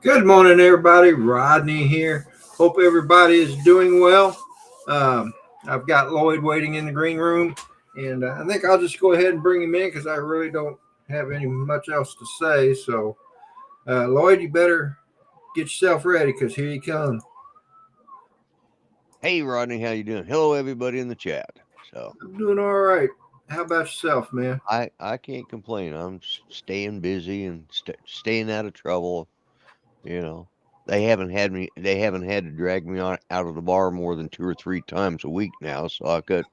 Good morning, everybody. Rodney here. Hope everybody is doing well. Um, I've got Lloyd waiting in the green room, and I think I'll just go ahead and bring him in because I really don't have any much else to say. So, Lloyd, you better get yourself ready because here you come. Hey, Rodney, how you doing? Hello, everybody in the chat. So I'm doing all right. How about yourself, man? I can't complain. I'm staying busy and staying out of trouble. You know, They haven't had to drag me out of the bar more than 2 or 3 times a week now. So I could,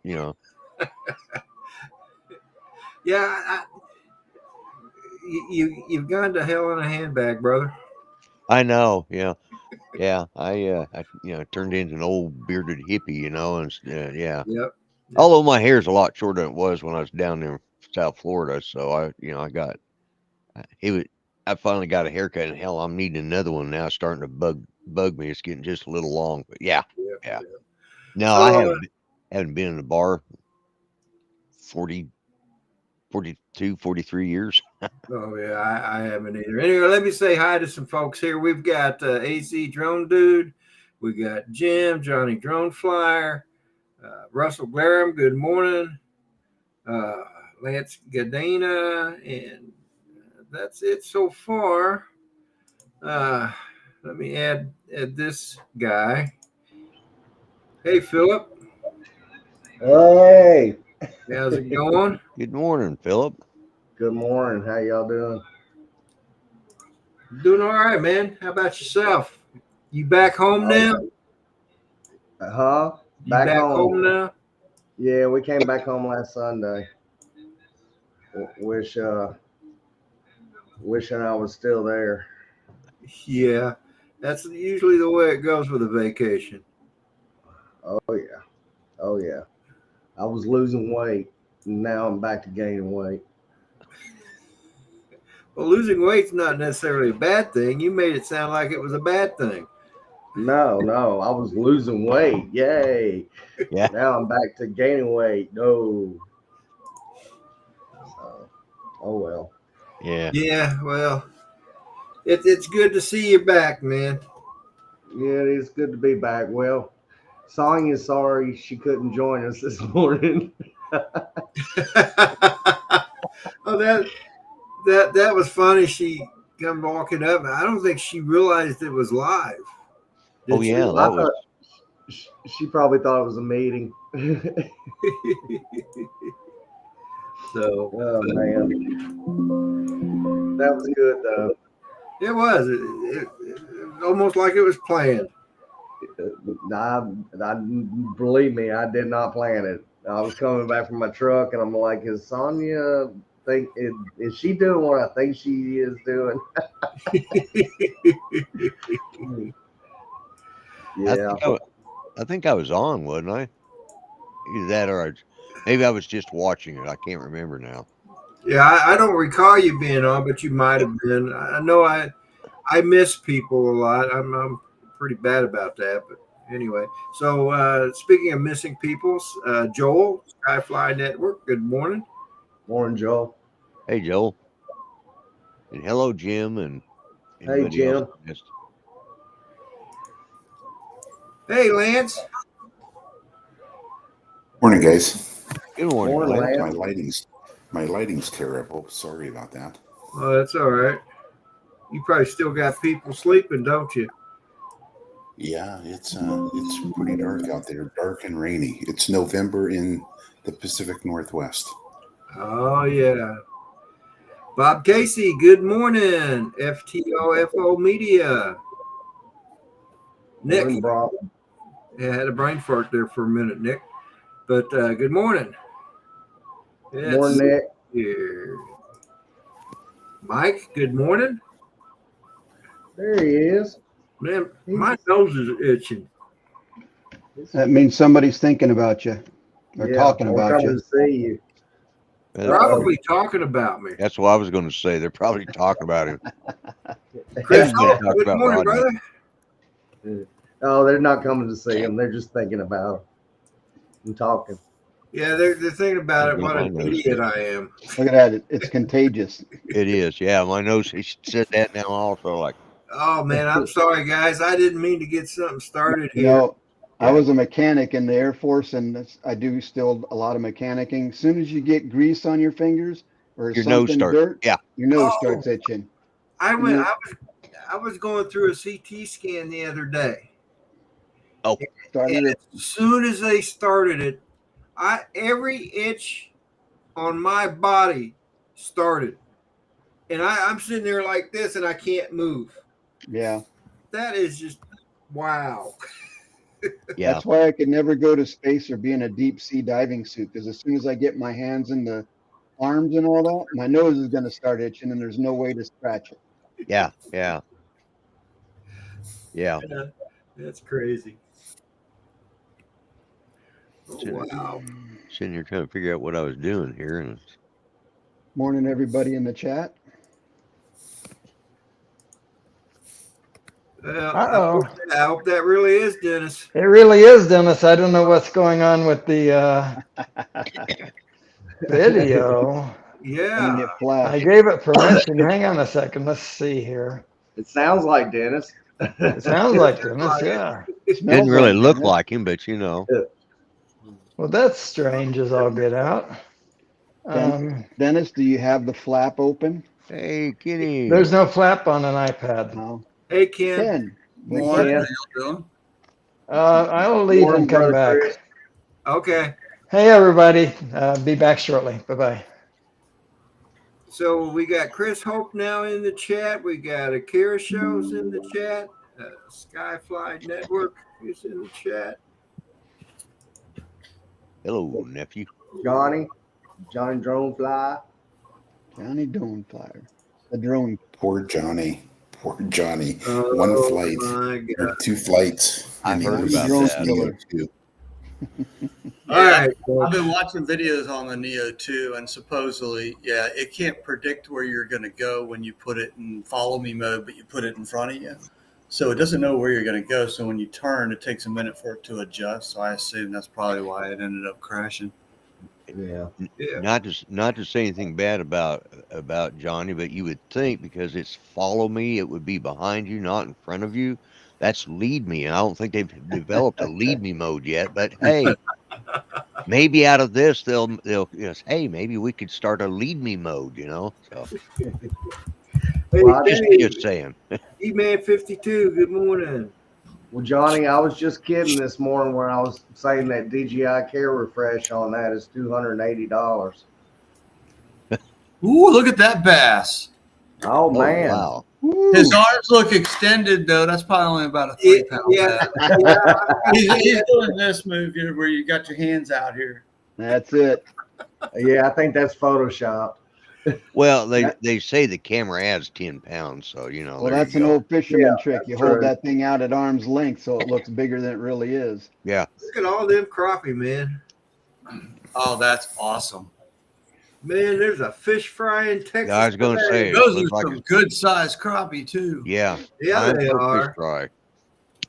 Yeah, you've gone to hell in a handbag, brother. I know. Yeah. I turned into an old bearded hippie. And yeah. Yep. Yep. Although my hair's a lot shorter than it was when I was down there in South Florida, so I got He was. I finally got a haircut, and hell, I'm needing another one now. It's starting to bug me. It's getting just a little long, but yeah, Yep. yeah. Yep. No, I So, haven't been in a bar 40, 42, 43 years. oh yeah, I haven't either. Anyway, let me say hi to some folks here. We've got AZ Drone Dude, we got Jim, Johnny Drone Flyer, Russell Glarum. Good morning, uh, Lance Gadena, and that's it so far. Uh, Let me add this guy. Hey Philip, Hey, how's it going? Good morning, Philip. good morning. How y'all doing? Doing all right, man. How about yourself? You back home Oh, now? You back back home. home now? Yeah, we came back home last Sunday. Wish, wishing I was still there. Yeah, that's usually the way it goes with a vacation. Oh yeah, oh yeah. I was losing weight. Now I'm back to gaining weight. Well, losing weight's not necessarily a bad thing. You made it sound like it was a bad thing. No, I was losing weight. Yay! Yeah, Now I'm back to gaining weight. No. So, oh well. yeah. Yeah, well, it's good to see you back, man. Yeah, it's good to be back. Well, Sonya's sorry she couldn't join us this morning. Oh, that was funny. She come walking up. I don't think she realized it was live. Oh Did she? yeah, I that was. thought she probably thought it was a meeting. So Oh man, that was good though. it was. It was almost like it was planned. I believe me, I did not plan it. I was coming back from my truck, and I'm like, "Is Sonya is she doing what I think she is doing?" I Yeah, think I think I was on, wasn't I? Either that or maybe I was just watching it. I can't remember now. Yeah, I don't recall you being on, but you might have been. I know I miss people a lot. I'm pretty bad about that, but anyway. So speaking of missing peoples, Joel, Skyfly Network. Good morning. morning, Joel. Hey, Joel, and hello, Jim, and Hey, anybody else Jim. I missed. Hey, Lance. Morning, guys. Good morning, Morning, Lance. My Lance. lighting's terrible. Sorry about that. Oh, that's all right. You probably still got people sleeping, don't you? Yeah, it's pretty dark out there, dark and rainy. It's November in the Pacific Northwest. Oh yeah. Bob Casey, good morning. FTOFO Media. Nick, Morning, Brock. yeah, I had a brain fart there for a minute, Nick. But good morning. It's Morning, Nick. here. Mike, good morning. There he is. Man, my He's, nose is itching. That means somebody's thinking about you or yeah, talking we're about coming you. to see you. They're Probably talking about me. That's what I was going to say. They're probably talking about him. Chris, Everybody talks good about morning, Rodney. brother. Oh, they're not coming to see him. They're just thinking about him and talking. Yeah, they're thinking about I've it. got What my an nose idiot itching. I am. Look at that. It's contagious. It is. Yeah, my nose. He said that now also. Like, Oh man, I'm sorry, guys. I didn't mean to get something started You here. know, I was a mechanic in the Air Force, and I do still a lot of mechanicking. As soon as you get grease on your fingers or Your nose something starts. dirt, Yeah. your nose Oh. starts itching. I And you're I was going through a CT scan the other day. started And it. as soon as they started it, every itch on my body started. And I'm sitting there like this and I can't move. Yeah. That is just wow. Yeah. That's why I could never go to space or be in a deep sea diving suit, because as soon as I get my hands in the arms and all that, my nose is going to start itching and there's no way to scratch it. Yeah. Yeah. Yeah. That's crazy. Oh, Sitting, wow. sitting here trying to figure out what I was doing here, and Morning, everybody in the chat. Well, Uh-oh. I hope that really is Dennis. It really is, Dennis. I don't know what's going on with the video. And Yeah. it I flashed. gave it permission. Hang on a second. Let's see here. It sounds like Dennis. It sounds like Dennis, yeah. Smells didn't really like look Dennis. like him, but you know. Well, that's strange as all get out. Dennis, do you have the flap open? Hey, Kenny. There's no flap on an iPad. No. Hey, Ken. Ken. Morning. Ken. Doing? I'll leave Morning, and come brother back. Chris. Okay. Hey, everybody. Be back shortly. Bye-bye. So we got Chris Hope now in the chat. We got Akira Shows in the chat. Skyfly Network is in the chat. Hello, nephew. Johnny Dronefly. Johnny Doneflyer. The drone. Poor Johnny. Poor Johnny. Oh, One flight my God. or 2 flights. I and he heard was about drone that. killer. too. All right. I've been watching videos on the Neo 2, and supposedly, yeah, it can't predict where you're going to go when you put it in follow me mode, but you put it in front of you. So it doesn't know where you're going to go. So when you turn, it takes a minute for it to adjust. So I assume that's probably why it ended up crashing. Yeah. Yeah. Not to say anything bad about Johnny, but you would think because it's follow me, it would be behind you, not in front of you. That's lead me. And I don't think they've developed a lead me mode yet. But hey, maybe out of this they'll hey, maybe we could start a lead me mode. So Hey, Well, just saying. E-Man 52, good morning. Well, Johnny, I was just kidding this morning when I was saying that DJI Care refresh on that is $280. Ooh, look at that bass. Oh, man. Wow. His arms look extended, though. That's probably only about a 3-pound Yeah. bass. He's doing this move here where you got your hands out here. That's it. Yeah, I think that's Photoshop. Well, they say the camera adds 10 pounds, so Well, there that's you an go. old fisherman trick. that's You hold true. that thing out at arm's length so it looks bigger than it really is. Yeah. Look at all them crappie, man. Oh, that's awesome. Man, there's a fish fry in Texas. I was gonna say it Those are looks like some good-sized crappie, too. yeah. Yeah, Time they for a are. fish fry.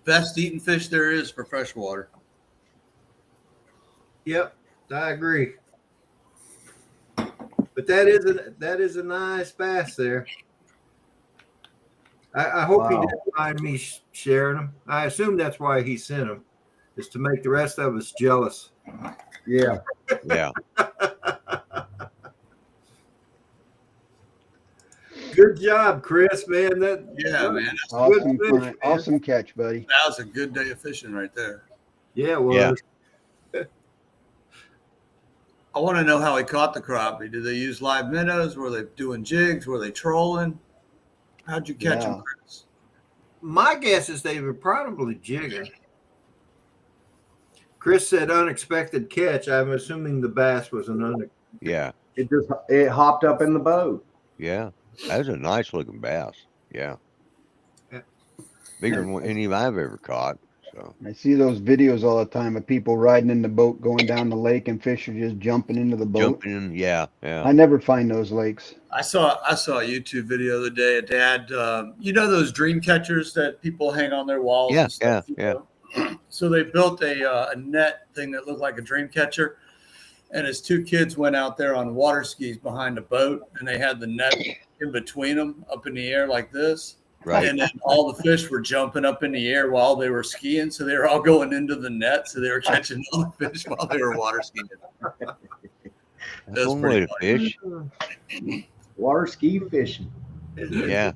Best eating fish there is for freshwater. Yep, I agree. But that is a nice bass there. I hope he Wow. didn't mind me sharing them. I assume that's why he sent them, is to make the rest of us jealous. Yeah. Yeah. Good job, Chris, man. Yeah, man. Awesome, fish, find. man. Awesome catch, buddy. That was a good day of fishing right there. Yeah, well, Yeah. I want to know how he caught the crappie. Did they use live minnows? Were they doing jigs? Were they trolling? How'd you catch them, Yeah. Chris? my guess is they were probably jigging. Chris said unexpected catch. I'm assuming the bass was an Yeah. It hopped up in the boat. Yeah. That was a nice looking bass. Yeah. Yeah. Bigger than any I've ever caught. So I see those videos all the time of people riding in the boat, going down the lake, and fish are just jumping into the boat. jumping in, yeah. I never find those lakes. I saw a YouTube video the other day. It had, those dream catchers that people hang on their walls. Yeah, and stuff, you yeah. know? So they built a net thing that looked like a dream catcher. And his 2 kids went out there on water skis behind a boat, and they had the net in between them up in the air like this. Right. And then all the fish were jumping up in the air while they were skiing. So they were all going into the net. So they were catching all the fish while they were water skiing. That's one way to fish. Water ski fishing. Yeah.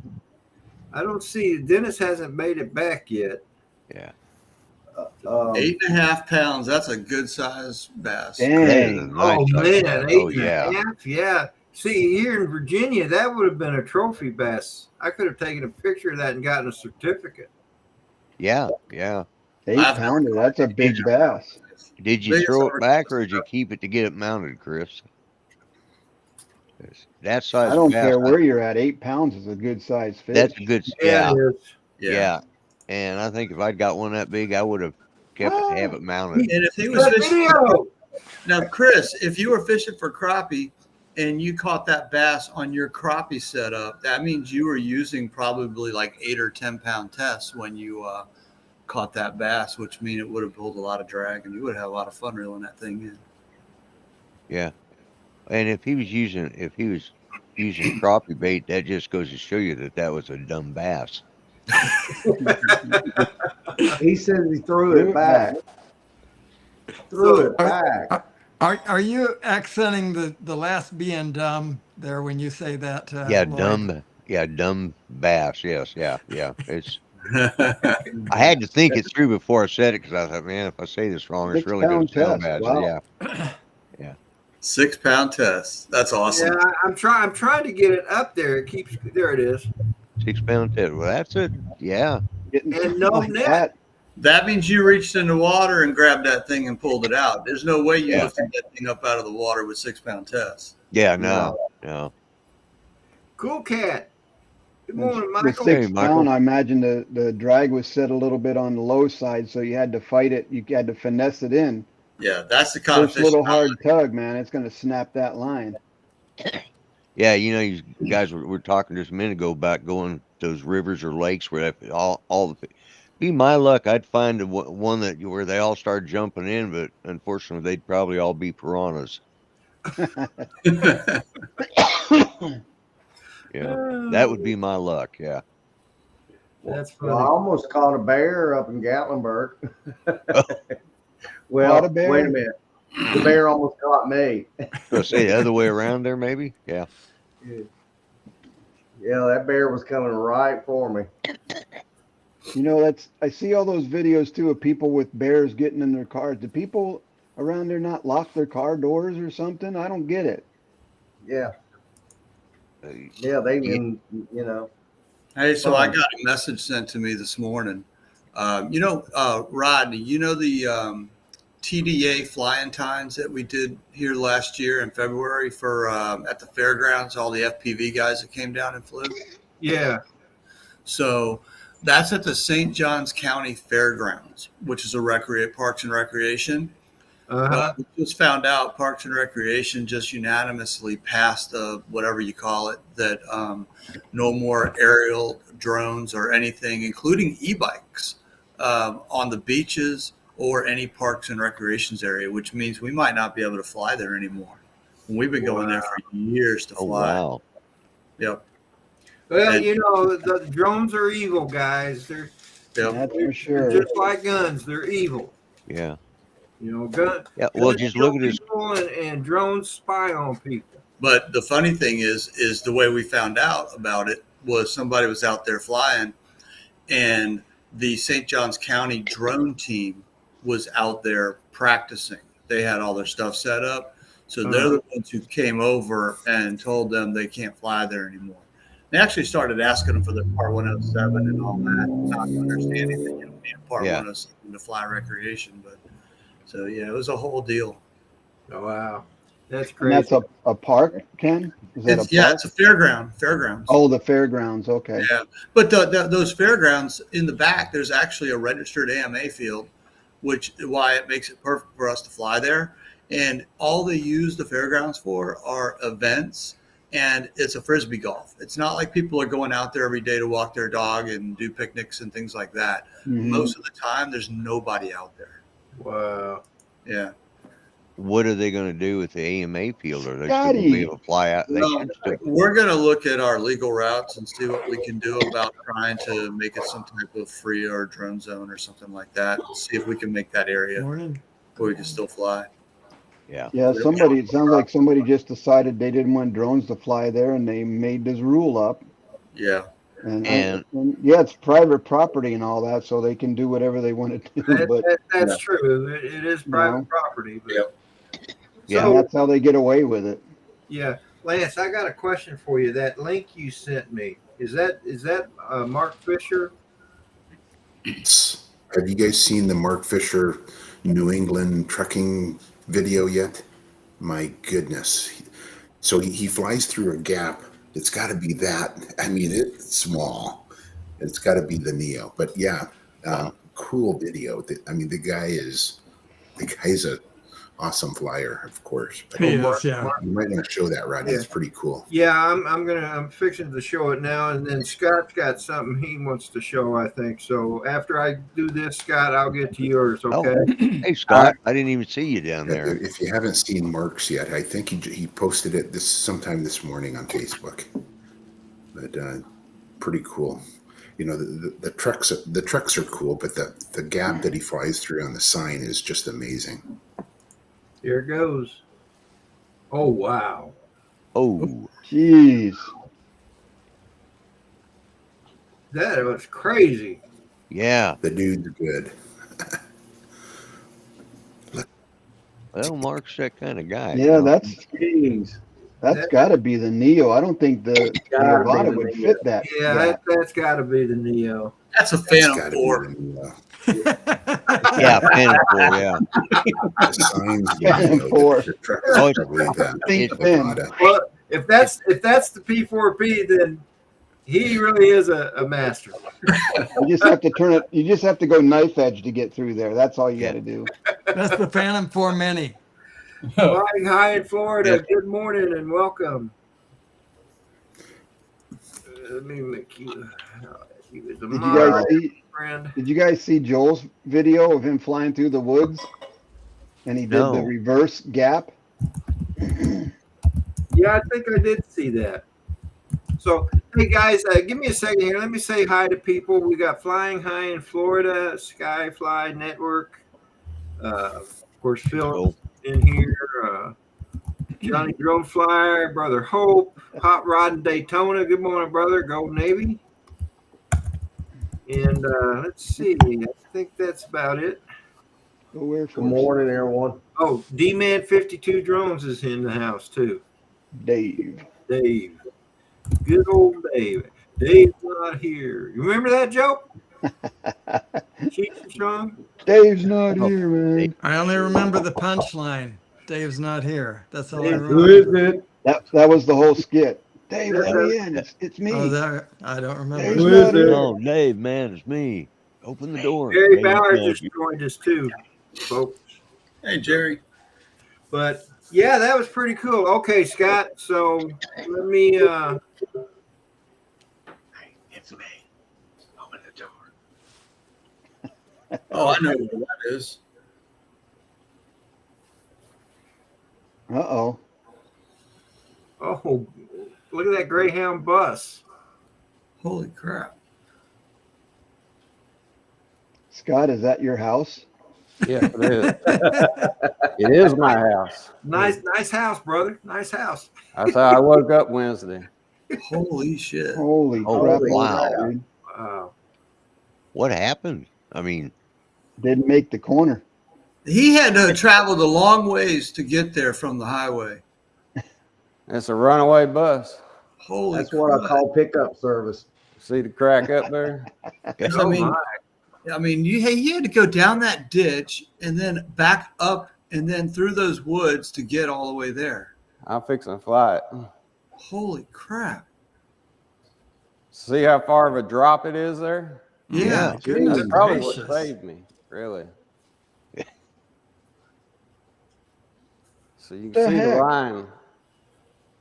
I don't see Dennis hasn't made it back yet. Yeah. 8.5 pounds. That's a good size bass. That is a Dang. nice Oh size man, bass. 8 Oh and a yeah. half? Yeah. See, here in Virginia, that would have been a trophy bass. I could have taken a picture of that and gotten a certificate. Yeah. Yeah. 8-pounder. That's a big bass. Did you Biggest throw it ever- back or did you keep it to get it mounted, Chris? That size I don't bass, care where you're at. 8 pounds is a good size fish. that's a good. Yeah, Yeah. it is. Yeah. And I think if I'd got one that big, I would have kept it, have it mounted. And if he was Good fishing, video. now, Chris, if you were fishing for crappie and you caught that bass on your crappie setup, that means you were using probably like 8 or 10 pound tests when you caught that bass, which means it would have pulled a lot of drag and you would have had a lot of fun reeling that thing in. Yeah. And if he was using crappie bait, that just goes to show you that was a dumb bass. He says he threw it back. Threw it back. Are you accenting the last being dumb there when you say that? Yeah, Lloyd? dumb. Yeah, dumb bass. Yes, yeah. It's. I had to think it through before I said it because I thought, man, if I say this wrong, it's really going 6 to sound pound bad. So, test. yeah. 6 pound test. That's awesome. Yeah, I'm trying to get it up there. It keeps there. It is. 6 pound test. Well, that's it. Yeah. Getting And something no like net. that. That means you reached in the water and grabbed that thing and pulled it out. There's no way you Yeah. lifted that thing up out of the water with 6 pound tests. Yeah. No. Cool cat. Good morning, The Michael. 6 Hey, Michael. pound, I imagine the drag was set a little bit on the low side, so you had to fight it. You had to finesse it in. Yeah, that's the kind of First fish. little hard tug, man, it's going to snap that line. Yeah, you guys were talking just a minute ago about going those rivers or lakes where all the. Be my luck, I'd find one where they all start jumping in, but unfortunately, they'd probably all be piranhas. Yeah, that would be my luck. Yeah. That's Well, I funny. almost caught a bear up in Gatlinburg. Caught Well, a bear? wait a minute. The bear almost caught me. So say the other way around there, maybe. Yeah. Yeah, that bear was coming right for me. I see all those videos too of people with bears getting in their cars. Do people around there not lock their car doors or something? I don't get it. Yeah. Yeah, they Yeah. can, Hey, so I got a message sent to me this morning. Rodney, the TDA flying times that we did here last year in February for at the fairgrounds, all the FPV guys that came down and flew. Yeah. So that's at the St. Johns County Fairgrounds, which is a Parks and Recreation. Uh-huh. We just found out Parks and Recreation just unanimously passed whatever you call it, that no more aerial drones or anything, including e-bikes, on the beaches or any Parks and Recreations area, which means we might not be able to fly there anymore. And we've been going there for years to Oh fly. wow. Yep. Well, And- the drones are evil, guys. They're Yep. That's for they're sure. just like guns. They're evil. Yeah. Guns. Yeah. Well, guns just kill look at this. people and drones spy on people. But the funny thing is the way we found out about it was somebody was out there flying, and the St. Johns County drone team was out there practicing. They had all their stuff set up. So they're the ones who came over and told them they can't fly there anymore. They actually started asking them for their Part 107 and all that, not understanding that you don't need a Part Yeah. 107 to fly recreation. But so, yeah, it was a whole deal. Oh, wow. That's And crazy. that's a park, Ken? Is that It's, a park? it's a fairgrounds. Oh, the fairgrounds. Okay. Yeah, but those fairgrounds in the back, there's actually a registered AMA field, which is why it makes it perfect for us to fly there. And all they use the fairgrounds for are events, and it's a frisbee golf. It's not like people are going out there every day to walk their dog and do picnics and things like that. Mhm. Most of the time, there's nobody out there. Wow. Yeah. what are they going to do with the AMA field? Are they still going to Scotty. be able to fly out? They Well, should still. we're going to look at our legal routes and see what we can do about trying to make it some type of free or drone zone or something like that. See if we can make that area Morning. where we can still fly. Yeah. Yeah, it sounds like somebody just decided they didn't want drones to fly there and they made this rule up. Yeah. And yeah, it's private property and all that, so they can do whatever they want to do. But That's true. It is private property. But, Yep. Yeah. So, that's how they get away with it. yeah, Lance, I got a question for you. That link you sent me, is that Mark Fisher? Have you guys seen the Mark Fisher New England trucking video yet? My goodness. So he flies through a gap. It's got to be that. I mean, it's small. It's got to be the Neo. But yeah, cool video. I mean, the guy's a awesome flyer, of course. But He is, yeah. you might want to show that, Rodney. It's pretty cool. Yeah, I'm fixing to show it now, and then Scott's got something he wants to show, I think. So after I do this, Scott, I'll get to yours. Okay. Oh, hey Scott, I didn't even see you down there. If you haven't seen Mark's yet, I think he posted it sometime this morning on Facebook. But pretty cool. You know, the trucks are cool, but the gap that he flies through on the sign is just amazing. Here it goes. Oh wow. Oh, Jeez. That was crazy. yeah. The dude's good. Well, Mark's that kind of guy. Yeah, that's Jeez. got to be the Neo. I don't think the Gotta be Nevada the would Neo. fit that. Yeah, that's got to be the Neo. That's a That's Phantom gotta 4. be the Neo. Yeah, Phantom 4, yeah. The signs, Phantom 4. the trucks Oh, are probably that. Think It's- thin. Nevada. Well, if that's the P4P, then he really is a master. You just have to turn it. You just have to go knife edge to get through there. That's all you got to do. That's the Phantom 4 Mini. Flying high in Florida. Good morning and welcome. Let me make you. He was a Did you guys see? friend. Did you guys see Joel's video of him flying through the woods? And he did the No. reverse gap. Yeah, I think I did see that. So, hey guys, give me a second here. Let me say hi to people. We got Flying High in Florida, Skyfly Network. Of course, Phil in here. Johnny Drone Flyer, Brother Hope, Hot Rod in Daytona. Good morning, brother. Gold Navy. And let's see. I think that's about it. Go Air Good Force. morning, everyone. Oh, D-Man 52 Drones is in the house too. Dave. Dave. Good old Dave. Dave's not here. You remember that joke? Cheech and Chong? Dave's not here, man. I only remember the punchline. Dave's not here. That's all I Who is remember. it? That was the whole skit. Dave, let me in. It's me. Oh, that I don't remember. Dave's Who not is it? here. No, Dave, man, it's me. Open the door. Gary Dave's Bauer not just here. joined us too, folks. Hey, Jerry. But yeah, that was pretty cool. Okay, Scott. So let me It's me. Open the door. Oh, I know where that is. Uh-oh. oh, look at that Greyhound bus. Holy crap. Scott, is that your house? Yeah, it is. It is my house. Nice house, brother. Nice house. That's how I woke up Wednesday. Holy shit. Holy Oh, crap. wow. Dude. Wow. What happened? I mean, Didn't make the corner. He had to have traveled a long ways to get there from the highway. It's a runaway bus. Holy That's what I crap. call pickup service. See the crack up there? I mean, he had to go down that ditch and then back up and then through those woods to get all the way there. I'm fixing to fly it. Holy crap. See how far of a drop it is there? Yeah. Goodness That's probably gracious. what saved me, really. So you The can see the heck? line.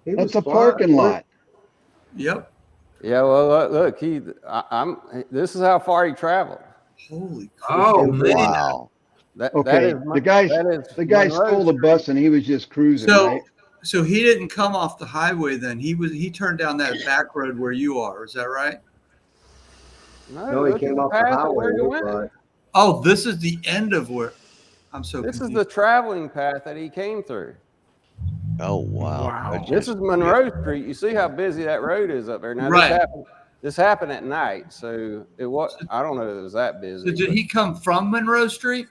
He That's was a parking flying. lot. Yep. Yeah, well, look, this is how far he traveled. Holy crap. Oh man. wow. That Okay, is the guy Monroe stole the Street. bus and he was just cruising, right? So he didn't come off the highway then. He turned down that back road where you are. Is that right? No, he look at came the off the path of highway. where he Looks went. like. Oh, this is the end of where. I'm so This is confused. the traveling path that he came through. Oh wow. Wow. That's This just- is Monroe Street. You see how busy that road is up there. Now Right. this happened at night, so it was. I don't know if it was that busy. So did he come from Monroe Street?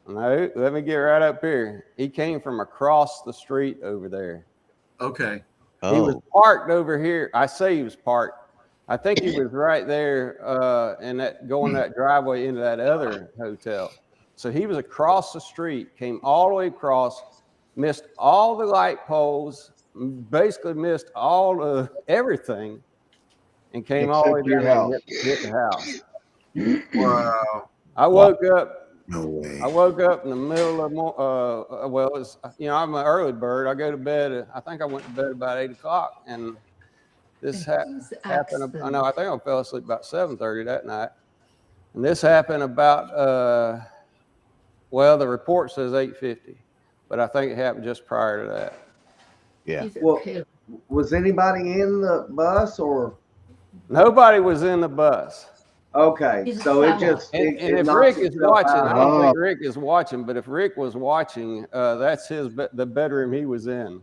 No, let me get right up here. He came from across the street over there. Okay. He was oh, parked over here. I say he was parked. I think he was right there in that going that driveway into that other hotel. So he was across the street, came all the way across, missed all the light poles, basically missed all the everything, and came all the way Except your down house. and hit the house. Wow. I woke up. No way. I woke up in the middle of well, it's, I'm an early bird. I go to bed. I think I went to bed about 8 o'clock, and this happened. I know. I think I fell asleep about 7:30 that night, and this happened about. Well, the report says 8:50, but I think it happened just prior to that. yeah. Well, was anybody in the bus or? Nobody was in the bus. Okay, so it just. And it if knocked Rick is itself watching, I out. don't think Rick is watching, but if Rick was watching, that's the bedroom he was in.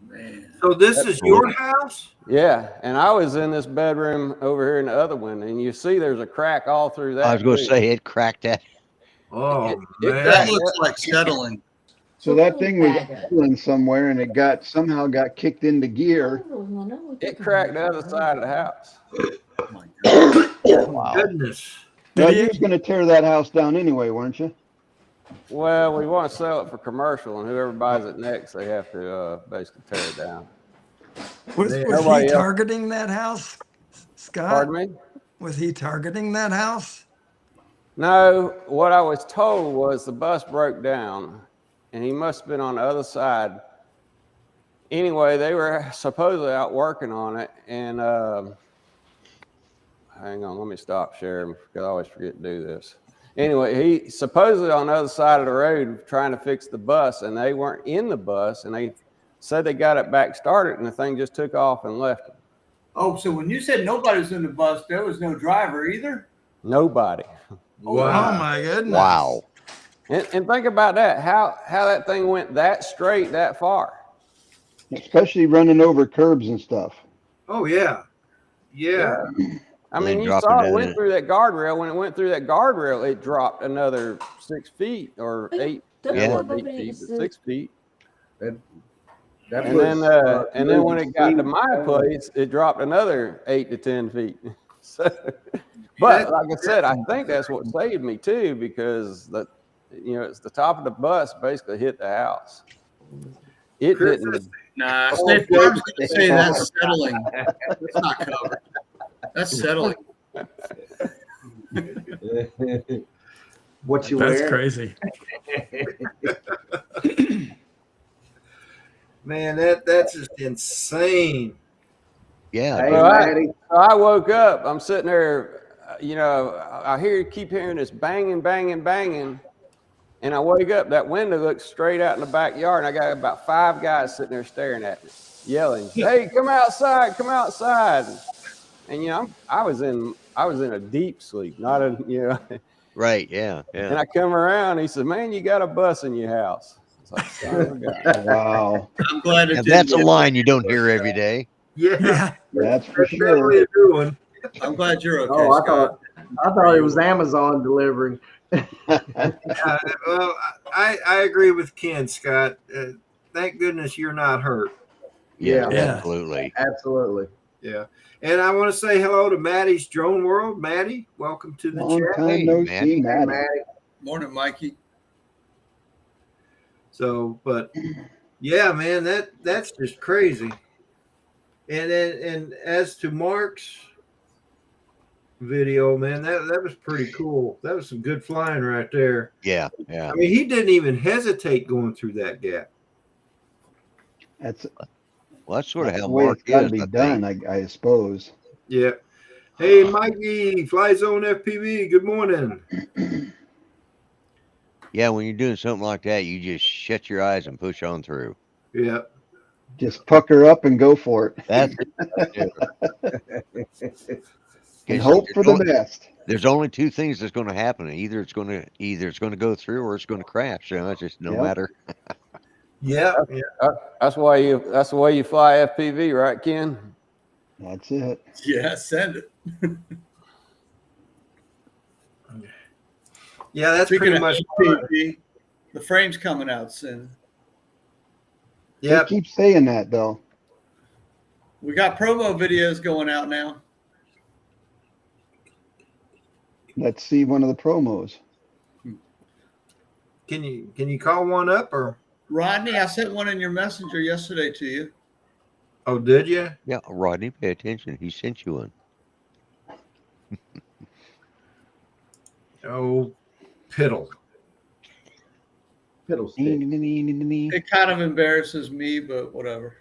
Man. So this is your house? Yeah, and I was in this bedroom over here in the other one, and you see there's a crack all through that. I was going to too. say it cracked that. Oh, It man. That looks like settling. So that thing was idling somewhere and it somehow got kicked into gear. It cracked the other side of the house. Oh my God. Wow. Goodness. Well, you was going to tear that house down anyway, weren't you? Well, we want to sell it for commercial, and whoever buys it next, they have to basically tear it down. Was Nobody he else- targeting that house, Scott? Pardon me? Was he targeting that house? No, what I was told was the bus broke down, and he must have been on the other side. Anyway, they were supposedly out working on it, and hang on, let me stop sharing because I always forget to do this. Anyway, he supposedly on the other side of the road trying to fix the bus, and they weren't in the bus, and they said they got it back started, and the thing just took off and left them. Oh, so when you said nobody was in the bus, there was no driver either? Nobody. Oh my goodness. Wow. And think about that, how that thing went that straight that far. Especially running over curbs and stuff. Oh, yeah. Yeah. I They mean, you dropped saw it it in went it. through that guardrail. When it went through that guardrail, it dropped another 6 feet or 8. Yeah. Not 8 feet, but 6 feet. That And was, then when it got to my place, it dropped another 8 to 10 feet. So, but like I said, I think that's what saved me too, because it's the top of the bus basically hit the house. It Chris, didn't. Nah, State Farm's going to say that's settling. That's not covered. That's settling. what you That's wear? crazy. Man, that's just insane. Yeah. Hey, Well, Maddie. I woke up. I'm sitting there. I keep hearing this banging, banging, banging, and I wake up. That window looks straight out in the backyard, and I got about 5 guys sitting there staring at me, yelling, "Hey, come outside! Come outside!" And I was in a deep sleep, not a Right. Yeah. And Yeah. I come around. He said, "Man, you got a bus in your house." It's like, son of a gun. Wow. I'm glad it Now, didn't that's a get- line you don't hear every day. Yeah. Yeah. That's for That's definitely sure. a good one. I'm glad you're okay, Oh, Scott. I thought it was Amazon delivering. Well, I agree with Ken, Scott. Thank goodness you're not hurt. Yeah. Yeah. Absolutely. Absolutely. Yeah. And I want to say hello to Maddie's Drone World. Maddie, welcome to the Long chat. time no Hey, see, Hey, Maddie. Maddie. Morning, Mikey. So, but yeah, man, that's just crazy. And as to Mark's video, man, that was pretty cool. That was some good flying right there. Yeah. Yeah. I mean, he didn't even hesitate going through that gap. That's Well, that's sort of the how way Mark it's got to is. be I done, think. I suppose. Yeah. Hey, Mikey, Fly Zone FPV. Good morning. Yeah, when you're doing something like that, you just shut your eyes and push on through. Yeah. Just pucker up and go for it. That's it. Right there. And 'Cause hope for the best. there's only two things that's going to happen. Either it's going to go through or it's going to crash. It's just no Yep. matter. Yeah. Yeah. That's the way you fly FPV, right, Ken? That's it. Yeah, send it. Yeah, that's Speaking pretty of much. FPV, the frame's coming out soon. Yeah. They keep saying that though. We got promo videos going out now. Let's see one of the promos. Can you call one up or? Rodney, I sent one in your messenger yesterday to you. Oh, did you? Yeah, Rodney, pay attention. He sent you one. Oh, piddle. Fiddlestick. It kind of embarrasses me, but whatever.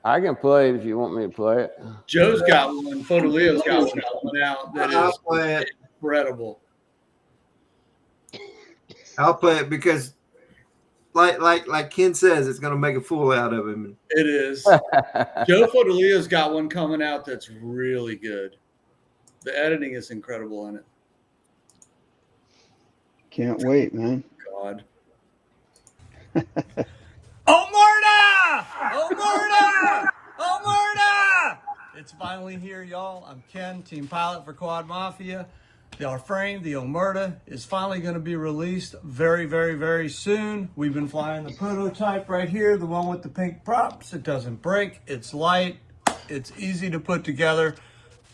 I can play it if you want me to play it. Joe's got one. Fotoleo's got one out that I'll is play it. incredible. I'll play it because, like Ken says, it's going to make a fool out of him. It is. Joe Fotoleo's got one coming out that's really good. The editing is incredible in it. Can't wait, man. God. Omerta! Omerta! Omerta! It's finally here, y'all. I'm Ken, team pilot for Quad Mafia. Our frame, the Omerta, is finally going to be released very, very, very soon. We've been flying the prototype right here, the one with the pink props. It doesn't break. It's light. It's easy to put together.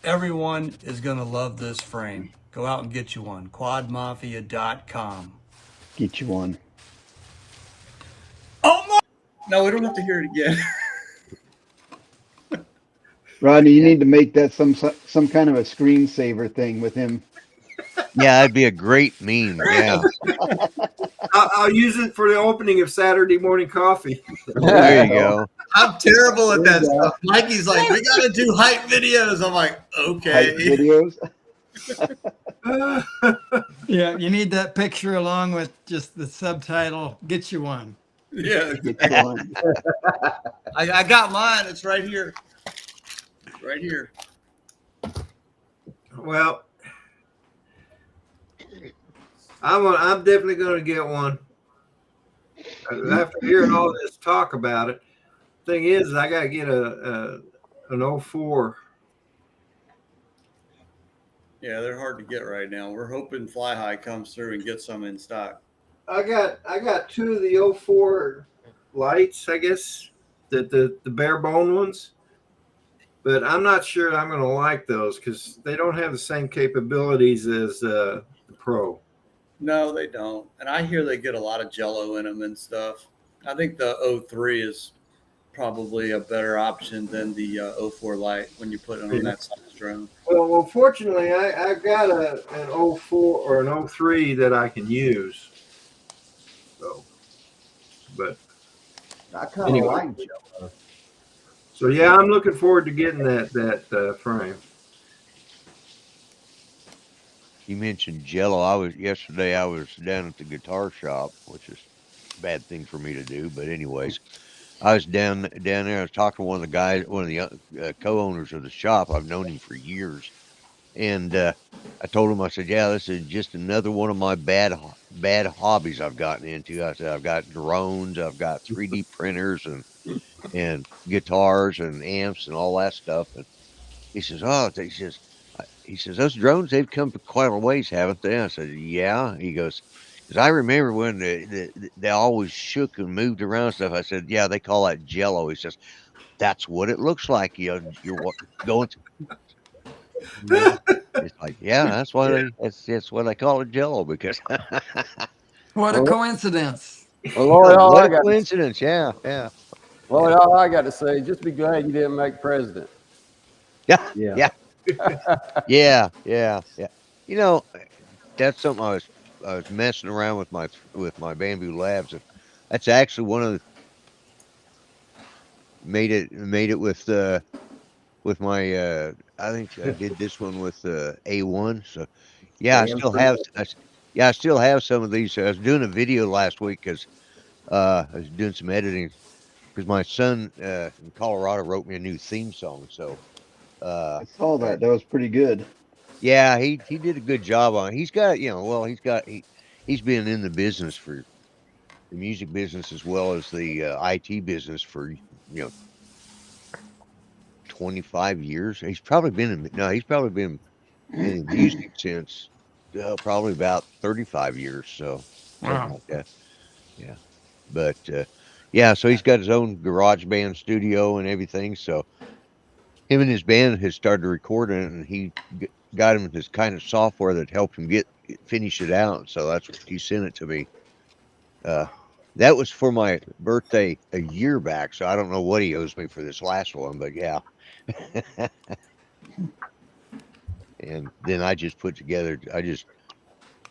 Everyone is going to love this frame. Go out and get you one. Quadmafia.com. Get you one. No, we don't have to hear it again. Rodney, you need to make that some kind of a screensaver thing with him. Yeah, that'd be a great meme. Yeah. I'll use it for the opening of Saturday morning coffee. There you go. I'm terrible at that stuff. Mikey's like, we got to do hype videos. I'm like, okay. Hype videos. Yeah, you need that picture along with just the subtitle. Get you one. Yeah. Get you one. I got mine. It's right here. Right here. Well, I'm definitely going to get one. After hearing all this talk about it, thing is, I got to get an 04. Yeah, they're hard to get right now. We're hoping Fly High comes through and gets some in stock. I got two of the 04 lights, I guess, the bare bone ones. But I'm not sure I'm going to like those because they don't have the same capabilities as the Pro. No, they don't. And I hear they get a lot of jello in them and stuff. I think the 03 is probably a better option than the 04 light when you put it on that size drone. Well, fortunately, I've got an 04 or an 03 that I can use. So, but I kind of Anyway. like Joe. so yeah, I'm looking forward to getting that frame. You mentioned Jello. Yesterday I was down at the guitar shop, which is a bad thing for me to do, but anyways, I was down there. I was talking to one of the guys, one of the co-owners of the shop. I've known him for years, and I told him, I said, "Yeah, this is just another one of my bad hobbies I've gotten into." I said, "I've got drones, I've got 3D printers, and guitars and amps and all that stuff." And he says, "Oh," he says, "those drones, they've come quite a ways, haven't they?" I said, "Yeah." He goes, "Because I remember when they always shook and moved around and stuff." I said, "Yeah, they call that jello." He says, "That's what it looks like. You're going to." It's like, yeah, that's why that's why they call it jello, because What a coincidence. Well, Lord, all what I a got, coincidence. Yeah. Lord, all I got to say, just be glad you didn't make president. Yeah. You know, that's something I was messing around with my Bamboo Labs. That's actually one of the made it with with my. I think I did this one with A1. So yeah, I Damn still straight. have. Yeah, I still have some of these. I was doing a video last week because I was doing some editing because my son in Colorado wrote me a new theme song. So I saw that. That was pretty good. yeah, he did a good job on it. He's got, well, he's been in the business for the music business as well as the IT business for 25 years. He's probably been in no, he's probably been in music since probably about 35 years. So something like that. Yeah, but yeah, so he's got his own garage band studio and everything. So him and his band has started recording it, and got him this kind of software that helped him finish it out. So that's what he sent it to me. That was for my birthday a year back, so I don't know what he owes me for this last one, but yeah. And then I just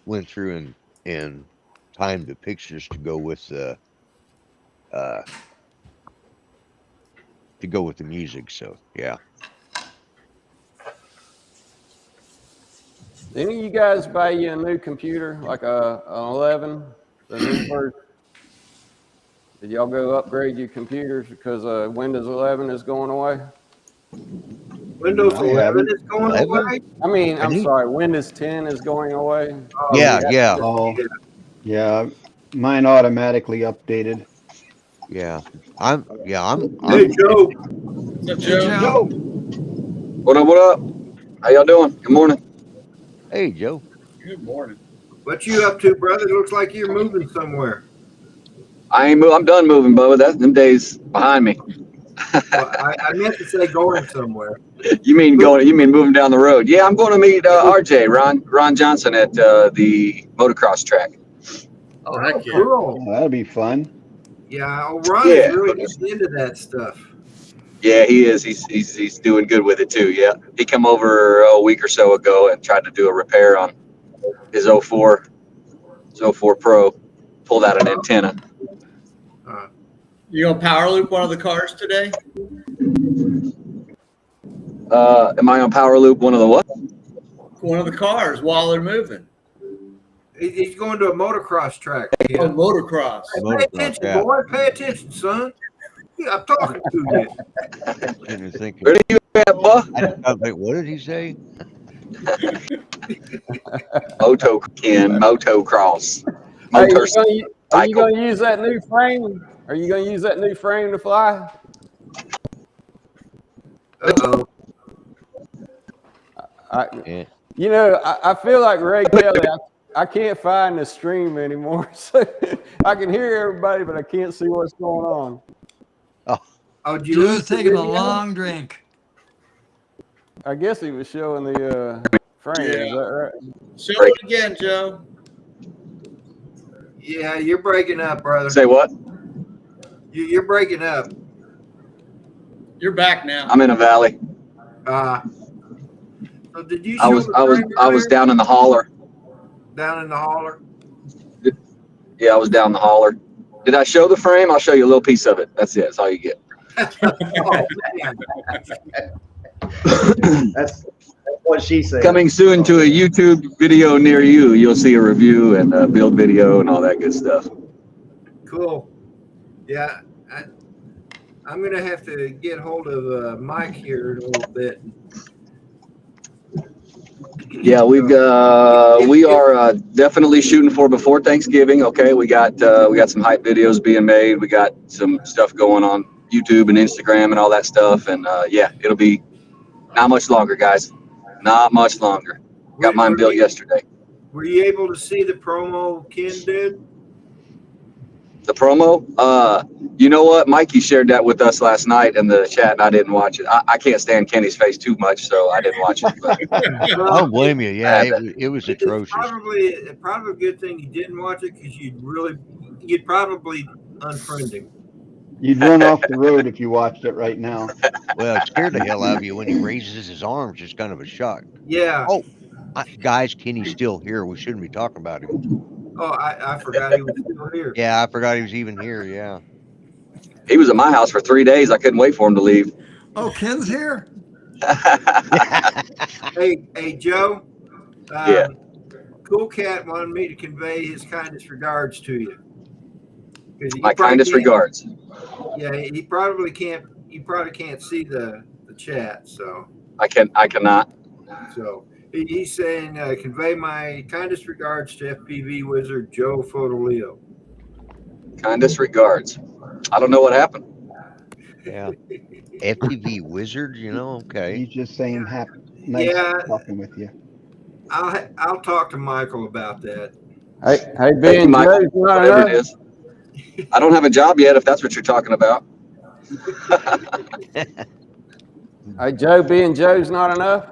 went through and timed the pictures to go with the music. So yeah. Did any of you guys buy you a new computer, like an 11, the new version? Did y'all go upgrade your computers because Windows 11 is going away? Windows I 11 haven't. is going 11? away. I mean, I I'm think- sorry, Windows 10 is going away. Oh, Yeah. Oh, yeah. Mine automatically updated. Yeah. I'm Hey, Joe. What's up, Hey, Joe? Joe. What up? What up? How y'all doing? Good morning. Hey, Joe. Good morning. What you up to, brother? Looks like you're moving somewhere. I'm done moving, Bubba. Them days behind me. Well, I meant to say going somewhere. You mean moving down the road? Yeah, I'm going to meet RJ Ron Johnson at the motocross track. Oh, heck yeah. Cool. Oh, that'll be fun. Yeah, Ron Yeah. is really getting into that stuff. Yeah, he is. He's doing good with it too. Yeah, he came over a week or so ago and tried to do a repair on his 04 Pro. Pulled out an antenna. You gonna power loop one of the cars today? Am I on power loop one of the what? One of the cars while they're moving. He's going to a motocross track. Oh, Yeah. motocross. Pay Motocross, attention, yeah. boy. Pay attention, son. Yeah, I'm talking to you. Sitting there thinking, Where are you at, Bub? I think, what did he say? Motocross. Hey, Motorcycle. are you gonna use that new frame? Are you gonna use that new frame to fly? Uh-oh. Yeah. You know, I feel like Ray Kelly. I can't find the stream anymore. So I can hear everybody, but I can't see what's going on. Oh, did you Joe's lose the taking a video? long drink. I guess he was showing the frame. Is Yeah. that right? Show it again, Joe. Yeah, you're breaking up, brother. Say what? You're breaking up. You're back now. I'm in a valley. So did you I show was the I was frame I was earlier? down in the holler. Down in the holler? Yeah, I was down the holler. Did I show the frame? I'll show you a little piece of it. That's it. That's all you get. Oh, man. That's what she said. Coming soon to a YouTube video near you. You'll see a review and a build video and all that good stuff. Cool. Yeah, I'm going to have to get hold of Mike here in a little bit. Yeah, we are definitely shooting for before Thanksgiving. Okay, we got some hype videos being made. We got some stuff going on YouTube and Instagram and all that stuff. And yeah, it'll be not much longer, guys. Not much longer. Got mine built yesterday. Were you able to see the promo Ken did? The promo? You know what? Mikey shared that with us last night in the chat, and I didn't watch it. I can't stand Kenny's face too much, so I didn't watch it. But I don't blame you. Yeah, it was atrocious. It's probably a good thing you didn't watch it because you'd probably unfriend him. You'd run off the road if you watched it right now. Well, it scared the hell out of you when he raises his arms. It's kind of a shock. Yeah. Oh, guys, Kenny's still here. We shouldn't be talking about him. Oh, I forgot he was still here. Yeah, I forgot he was even here. Yeah. he was at my house for 3 days. I couldn't wait for him to leave. Oh, Ken's here? Hey, Joe. Yeah. Cool Cat wanted me to convey his kindest regards to you. 'Cause My kindest regards. Yeah, he probably can't. You probably can't see the chat, so I cannot. he's saying convey my kindest regards to FPV wizard Joe Fotoleo. Kindest regards. I don't know what happened. Yeah. FPV wizard, you know, okay. He's just saying happy, nice talking with you. I'll talk to Michael about that. Hey, Thank Ben, you, Michael, Joe's not whatever it enough. is. I don't have a job yet, if that's what you're talking about. Hey, Joe, being Joe's not enough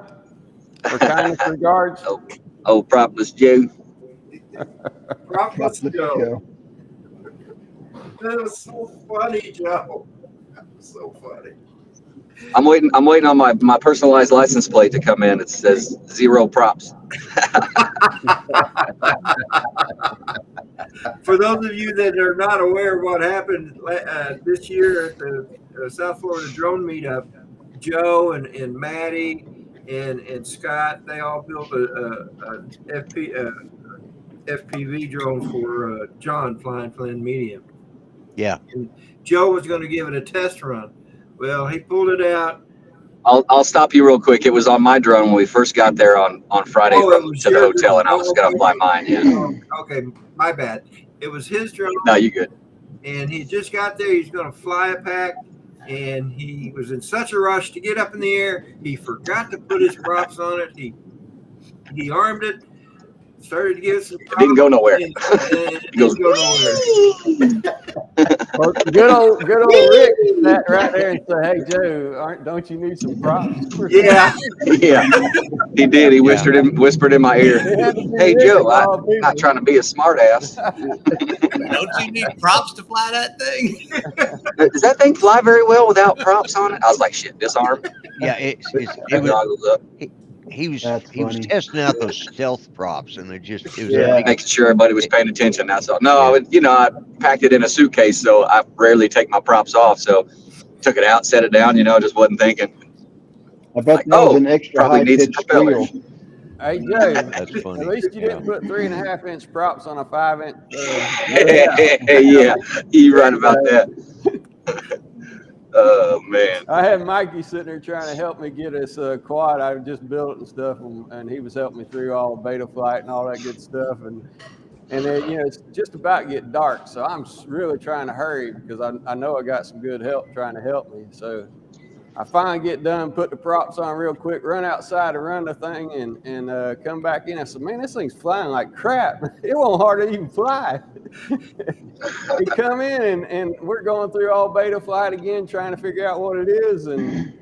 for kindest regards. Oh, propless Joe. Propless Propless Joe. Joe. That was so funny, Joe. That was so funny. I'm waiting on my personalized license plate to come in. It says 0 props. For those of you that are not aware of what happened this year at the South Florida Drone Meetup, Joe and Maddie and Scott, they all built a FPV drone for John flying medium. Yeah. And Joe was going to give it a test run. Well, he pulled it out. I'll stop you real quick. It was on my drone when we first got there on Friday to the hotel, and I was going to fly mine. Yeah. Okay, my bad. It was his drone. No, you good. And he just got there. He's going to fly a pack, and he was in such a rush to get up in the air. He forgot to put his props on it. He armed it, started to give some. It didn't go nowhere. It goes nowhere. Well, good old Rick sat right there and said, "Hey Joe, don't you need some props?" Yeah, yeah, he did. He whispered in my ear, "Hey Joe, I'm not trying to be a smart ass. Don't you need props to fly that thing? Does that thing fly very well without props on it?" I was like, "Shit, disarm." Yeah, it was. He was testing out those stealth props, and it was making sure everybody was paying attention. That's all. No, I packed it in a suitcase, so I rarely take my props off. So took it out, set it down. Just wasn't thinking. I bet that was an extra high pitched squeal. Hey Joe, that's funny. At least you didn't put 3.5-inch props on a 5-inch. Yeah, you're right about that. Oh man! I had Mikey sitting there trying to help me get this quad. I just built and stuff, and he was helping me through all the beta flight and all that good stuff. And then, it's just about to get dark, so I'm really trying to hurry because I know I got some good help trying to help me. So I finally get done, put the props on real quick, run outside to run the thing, and come back in. I said, "Man, this thing's flying like crap. It won't hardly even fly." We come in and we're going through all beta flight again, trying to figure out what it is. And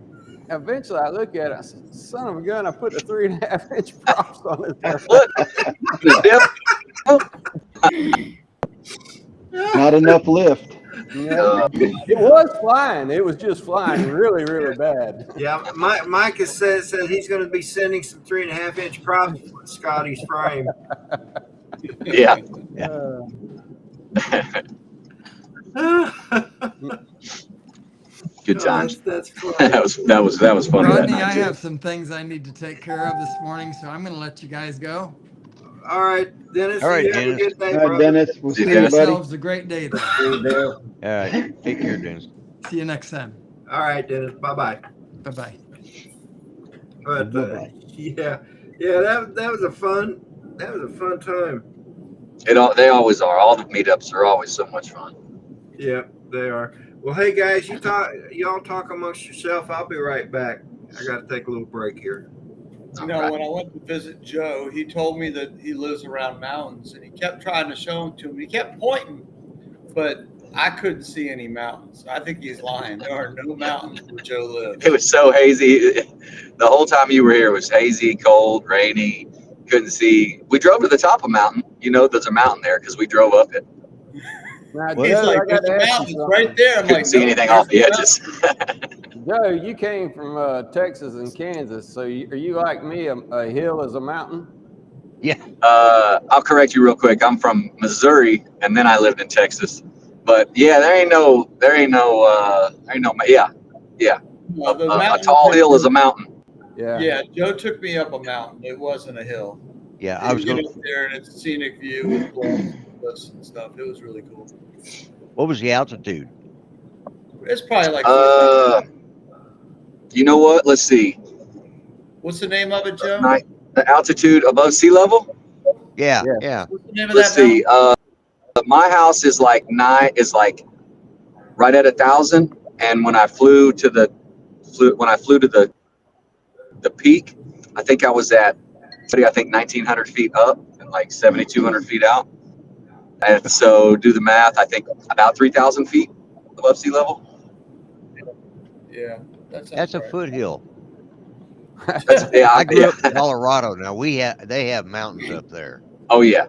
eventually I look at it, I said, "Son of a gun, I put the 3.5-inch props on it." Not enough lift. Yeah, it was flying. It was just flying really, really bad. Yeah, Mike has said he's going to be sending some 3.5-inch props with Scotty's frame. Yeah. Good times. That's funny. That was funny. Rodney, I have some things I need to take care of this morning, so I'm going to let you guys go. All right, Dennis. All right, you Dennis. have a good day, All right, brother. Dennis. We'll see you, buddy. Yourselves a great day, though. All right, take care, Dennis. See you next time. All right, Dennis. Bye-bye. Bye-bye. But that was a fun time. They always are. All the meetups are always so much fun. Yeah, they are. Well, hey guys, y'all talk amongst yourself. I'll be right back. I got to take a little break here. When I went to visit Joe, he told me that he lives around mountains, and he kept trying to show them to me. He kept pointing, but I couldn't see any mountains. I think he's lying. There are no mountains where Joe lives. It was so hazy. The whole time you were here, it was hazy, cold, rainy. Couldn't see. We drove to the top of a mountain. There's a mountain there because we drove up it. He's like, "There's a mountain right there." I'm Couldn't see anything off the edges. Joe, you came from Texas and Kansas, so are you like me? A hill is a mountain? Yeah. I'll correct you real quick. I'm from Missouri, and then I lived in Texas. But yeah, there ain't no. Yeah. A tall hill is a mountain. Yeah. Yeah, Joe took me up a mountain. It wasn't a hill. Yeah, I was You going. get up there and it's a scenic view with bluffs and cliffs and stuff. It was really cool. What was the altitude? It's probably like. You know what? Let's see. What's the name of it, Joe? The altitude above sea level. Yeah, Yeah. yeah. What's the name of Let's that mountain? see. My house is like right at 1,000. And when I flew to the peak, I think I was at 1,900 feet up and like 7,200 feet out. And so do the math. I think about 3,000 feet above sea level. Yeah, That's a foothill. Yeah, I grew up in Colorado. Now they have mountains up there. Oh yeah,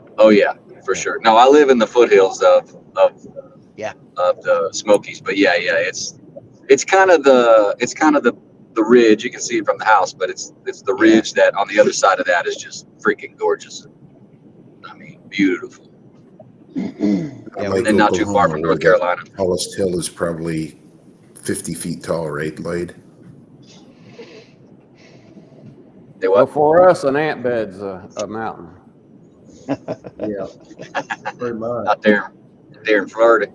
for sure. No, I live in the foothills of the Smokies, but yeah, it's kind of the ridge. You can see it from the house, but it's the ridge that on the other side of that is just freaking gorgeous. I mean, beautiful. I Yeah, like and not too far Oklahoma, from where North the Carolina. tallest hill is probably 50 feet tall, right, Lloyd? Well, for us, an ant bed's a mountain. Yeah, pretty much. Out there in Florida.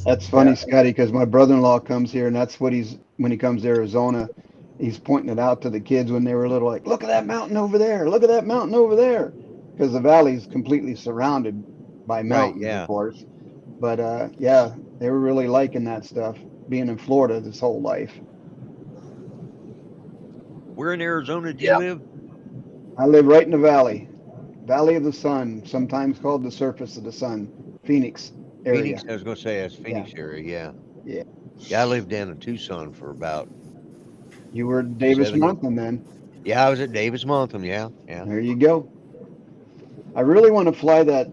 That's funny, Yeah. Scotty, because my brother-in-law comes here, and that's what when he comes to Arizona, he's pointing it out to the kids when they were little, like, look at that mountain over there, look at that mountain over there, because the valley's completely surrounded by mountains, yeah. of course. But yeah, they were really liking that stuff, being in Florida this whole life. Where in Arizona do you live? I live right in the valley of the sun, sometimes called the surface of the sun, Phoenix area. Phoenix, I was going to say that's Phoenix area, yeah. Yeah. Yeah, I lived down in Tucson for about. You were Davis Mountain then. Yeah, I was at Davis Mountain, yeah. There you go. I really want to fly that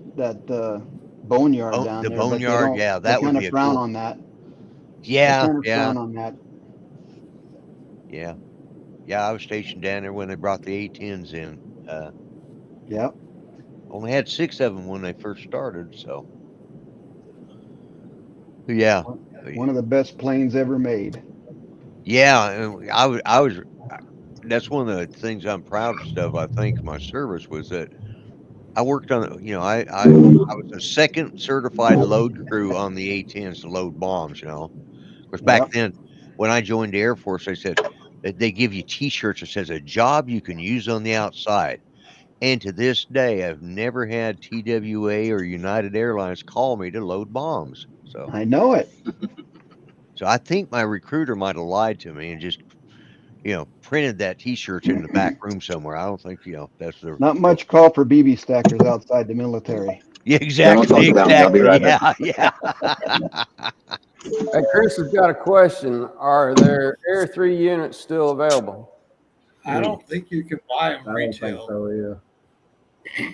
boneyard down the there. boneyard, but yeah, they that would kind be of a frown cool. on that. Yeah, they kind of frown on that. Yeah. Yeah, I was stationed down there when they brought the A-10s in. Yep. Only had 6 of them when they first started, so. Yeah. One of the best planes ever made. Yeah, I was. That's one of the things I'm proudest of. I think my service was that I worked on. I was the second certified load crew on the A-10s to load bombs. Because back then, when I joined the Air Force, they said that they give you T-shirts that says a job you can use on the outside. And to this day, I've never had TWA or United Airlines call me to load bombs. So I know it. So I think my recruiter might have lied to me and just, printed that T-shirt in the back room somewhere. I don't think, that's the. Not much call for BB stackers outside the military. Yeah, exactly. Don't talk about me. I'll be right back. Yeah. Hey, Chris has got a question. Are there Air 3 units still available? I don't think you can buy them I don't retail. think so, yeah.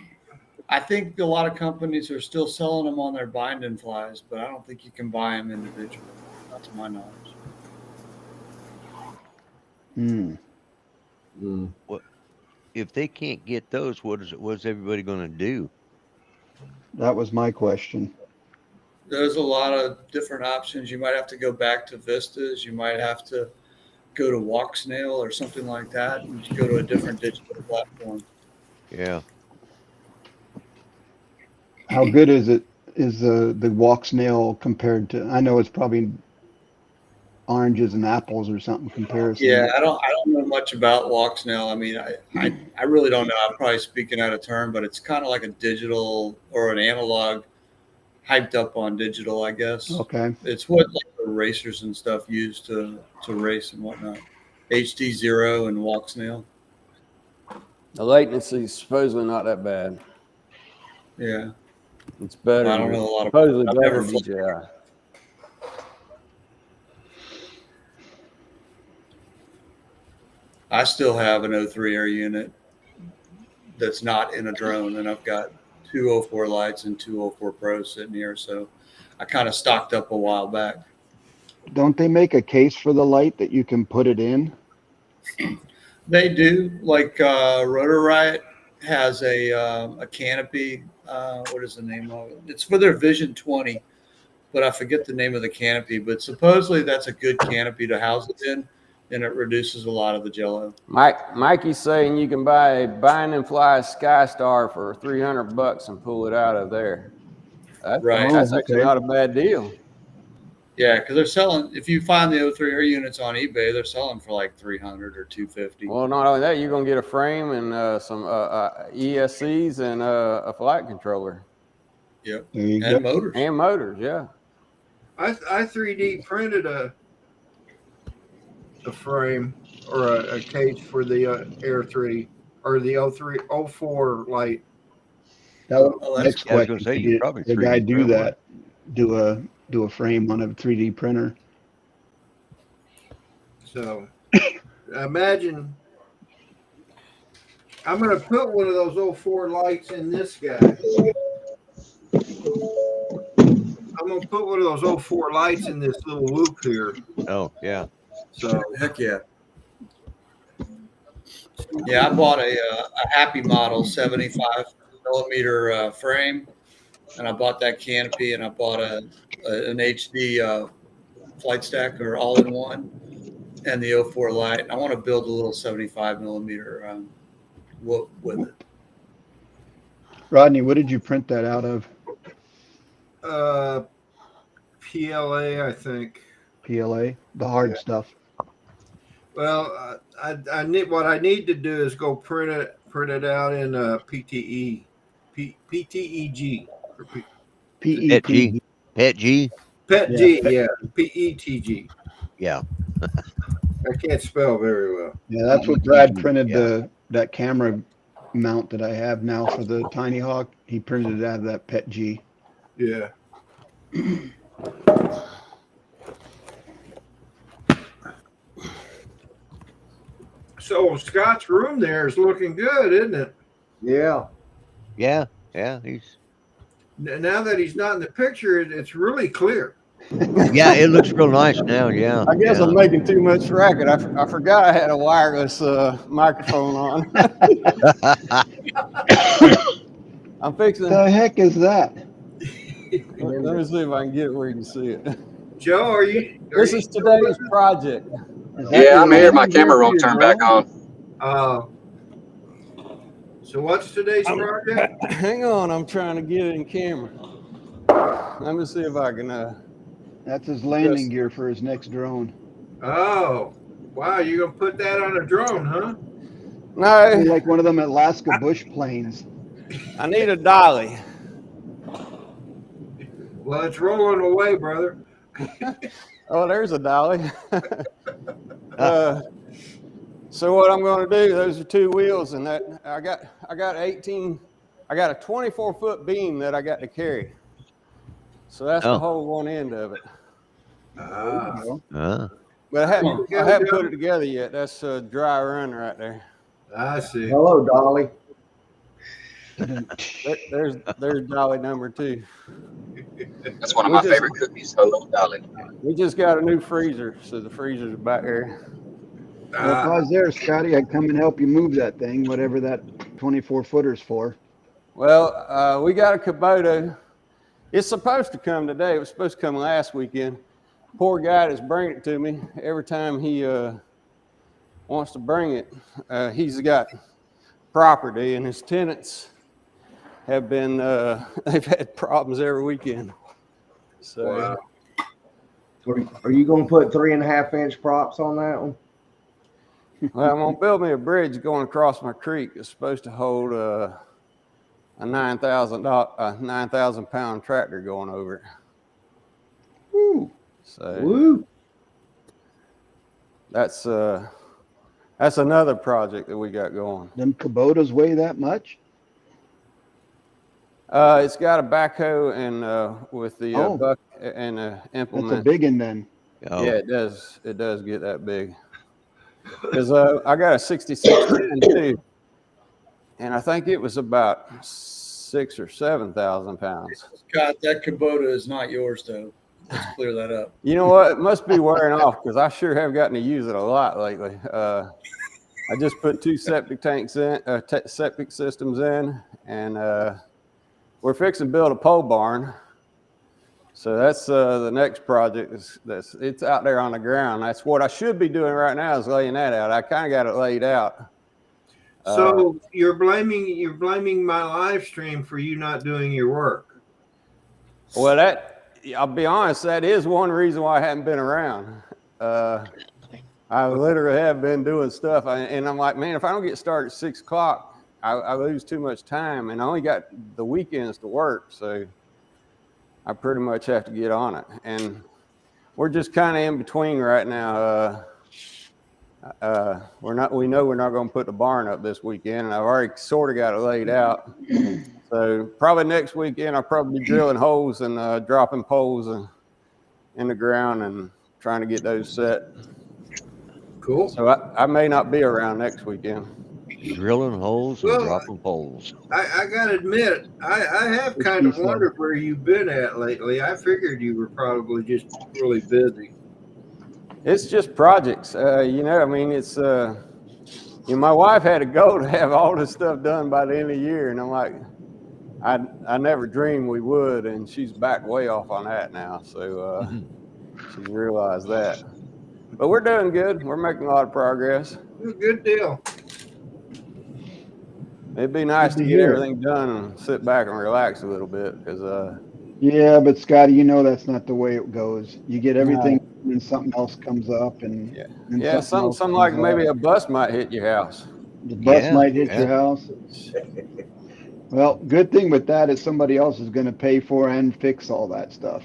I think a lot of companies are still selling them on their bind and flies, but I don't think you can buy them individually. Not to my knowledge. What if they can't get those? What's everybody going to do? That was my question. There's a lot of different options. You might have to go back to Vistas. You might have to go to Walksnail or something like that and go to a different digital platform. Yeah. How good is it? Is the walk snail compared to? I know it's probably oranges and apples or something comparison. Yeah, I don't know much about Walksnail. I mean, I really don't know. I'm probably speaking out of turn, but it's kind of like a digital or an analog hyped up on digital, I guess. Okay. It's what like the racers and stuff use to race and whatnot. HD0 and Walksnail. The latency is supposedly not that bad. Yeah. It's better. I don't know a lot of. Supposedly I've better never than DJI. I still have an 03 air unit that's not in a drone, and I've got 2 04 lights and 2 04 Pros sitting here. So I kind of stocked up a while back. Don't they make a case for the light that you can put it in? They do. Like Rotor Riot has a canopy. What is the name of it? It's for their Vision 20, but I forget the name of the canopy. But supposedly that's a good canopy to house it in and it reduces a lot of the jello. Mikey's saying you can buy a bind and fly Sky Star for $300 and pull it out of there. Right. That's actually not a bad deal. Yeah, because they're selling. If you find the O3 air units on eBay, they're selling for like $300 or $250. Well, not only that, you're gonna get a frame and some ESCs and a flight controller. Yep. There you And go. motors. And motors, yeah. I 3D printed a frame or a case for the Air 3 or the 04 light. That was Oh, the that's next cool. I was question. gonna say, you probably The guy 3D do print one. that? Do a frame on a 3D printer? So imagine I'm going to put one of those 04 lights in this guy. I'm going to put one of those 04 lights in this little loop here. Oh, yeah. So heck yeah. Yeah, I bought a Happy Model 75 millimeter frame, and I bought that canopy, and I bought an HD flight stacker all in one, and the 04 light. And I want to build a little 75 millimeter whoop with it. Rodney, what did you print that out of? PLA, I think. PLA, the hard stuff. Well, I need what I need to do is go print it out in PTEG or Pet G. Pet G. PETG, yeah, PETG. Yeah. I can't spell very well. Yeah, that's what Brad PETG, printed yeah. that camera mount that I have now for the Tiny Hawk. He printed it out of that PETG. Yeah. So Scott's room there is looking good, isn't it? Yeah. Yeah. Yeah. He's. Now that he's not in the picture, it's really clear. Yeah, it looks real nice now. Yeah. I guess yeah. I'm making too much racket. I forgot I had a wireless microphone on. I'm fixing. The heck is that? Let me see if I can get it where you can see it. Joe, are you? This is today's project. Yeah, I'm here. My camera won't turn back on. So what's today's project? Hang on, I'm trying to get it in camera. Let me see if I can. That's his landing gear for his next drone. Oh, wow! You're gonna put that on a drone, huh? No, Like one of them Alaska bush planes. I need a dolly. Well, it's rolling away, brother. Oh, there's a dolly. So what I'm going to do? Those are two wheels, and that I got a 24-foot beam that I got to carry. So that's the whole one end of it. Ah. But I haven't put it together yet. That's a dry run right there. I see. Hello, Dolly. There's dolly number 2. That's one of my favorite cookies. Hello, Dolly. We just got a new freezer, so the freezer's back there. Well, if I was there, Scotty, I'd come and help you move that thing, whatever that 24-footer's for. Well, we got a Kubota. It's supposed to come today. It was supposed to come last weekend. Poor guy that's bringing it to me. Every time he wants to bring it, he's got property, and his tenants have been, they've had problems every weekend. So, Are you going to put 3.5-inch props on that one? well, I'm going to build me a bridge going across my creek. It's supposed to hold a 9,000 pound tractor going over it. Woo. So Woo. that's another project that we got going. Them Kubotas weigh that much? It's got a backhoe and with the bucket and implement. That's a big one then. Oh. Yeah, it does. It does get that big. Because I got a 66 too, and I think it was about 6,000 or 7,000 pounds. Scott, that Kubota is not yours, though. Let's clear that up. You know what? It must be wearing off because I sure have gotten to use it a lot lately. I just put 2 septic tanks in, septic systems in, and we're fixing to build a pole barn. So that's the next project. It's out there on the ground. That's what I should be doing right now, is laying that out. I kind of got it laid out. So you're blaming my live stream for you not doing your work. Well, I'll be honest, that is one reason why I haven't been around. I literally have been doing stuff, and I'm like, man, if I don't get started at 6 o'clock, I lose too much time, and I only got the weekends to work, so I pretty much have to get on it. And we're just kind of in between right now. We know we're not going to put the barn up this weekend, and I've already sort of got it laid out. So probably next weekend I'll probably be drilling holes and dropping poles in the ground and trying to get those set. Cool. So I may not be around next weekend. Drilling holes and dropping poles. I gotta admit, I have kind of wondered where you've been at lately. I figured you were probably just really busy. It's just projects, I mean, it's, my wife had a goal to have all this stuff done by the end of the year. And I'm like, I never dreamed we would. And she's backed way off on that now. So she's realized that. But we're doing good. We're making a lot of progress. Good deal. It'd be nice to get everything done and sit back and relax a little bit because. Yeah, but Scotty, that's not the way it goes. You get everything and something else comes up and something like maybe a bus might hit your house. The bus might hit your house. Well, good thing with that is somebody else is going to pay for and fix all that stuff.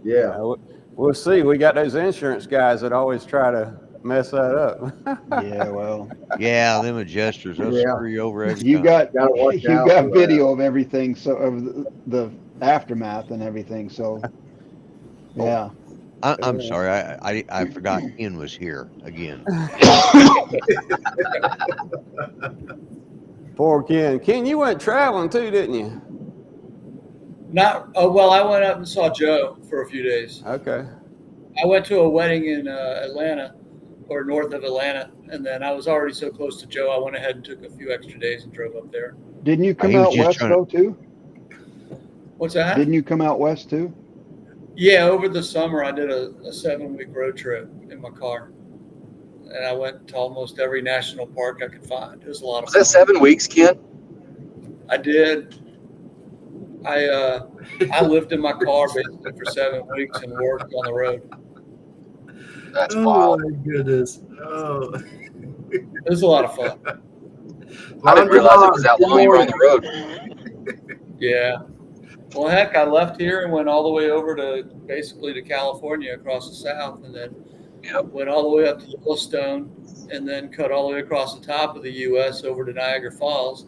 Yeah. We'll see. We got those insurance guys that always try to mess that up. Yeah, well. Yeah, them adjusters, they'll screw you over every you time. You got video of everything, so of the aftermath and everything. So, yeah. I'm sorry. I forgot Ken was here again. Poor Ken. Ken, you went traveling too, didn't you? Well, I went up and saw Joe for a few days. Okay. I went to a wedding in Atlanta, or north of Atlanta, and then I was already so close to Joe, I went ahead and took a few extra days and drove up there. Didn't you come out west though too? What's that? Didn't you come out west too? Yeah, over the summer I did a 7-week road trip in my car, and I went to almost every national park I could find. It was a lot of fun. Was that 7 weeks, Ken? I did. I lived in my car basically for 7 weeks and worked on the road. That's wild. Oh my goodness. Oh. It was a lot of fun. I didn't realize it was that long you were on the road. Yeah. Well, heck, I left here and went all the way over to California across the south, and then went all the way up to Yellowstone, and then cut all the way across the top of the U.S. over to Niagara Falls,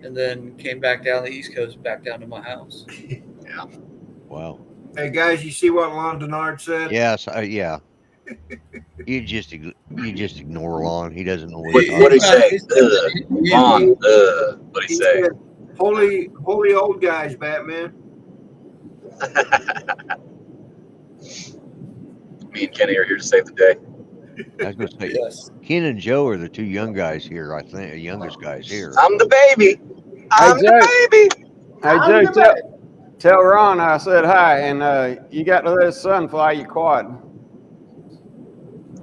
and then came back down the East Coast, back down to my house. Yeah. Wow. Hey guys, you see what Lon Denard said? Yes. Yeah. You just ignore Lon. He doesn't know what he say. What he say? Holy old guys, Batman. Me and Kenny are here to save the day. I was going to say, Yes. Ken and Joe are the two young guys here. I think the youngest guys here. I'm the baby. I'm the baby. Hey, Joe, tell Ron I said hi, and you got to let his son fly your quad.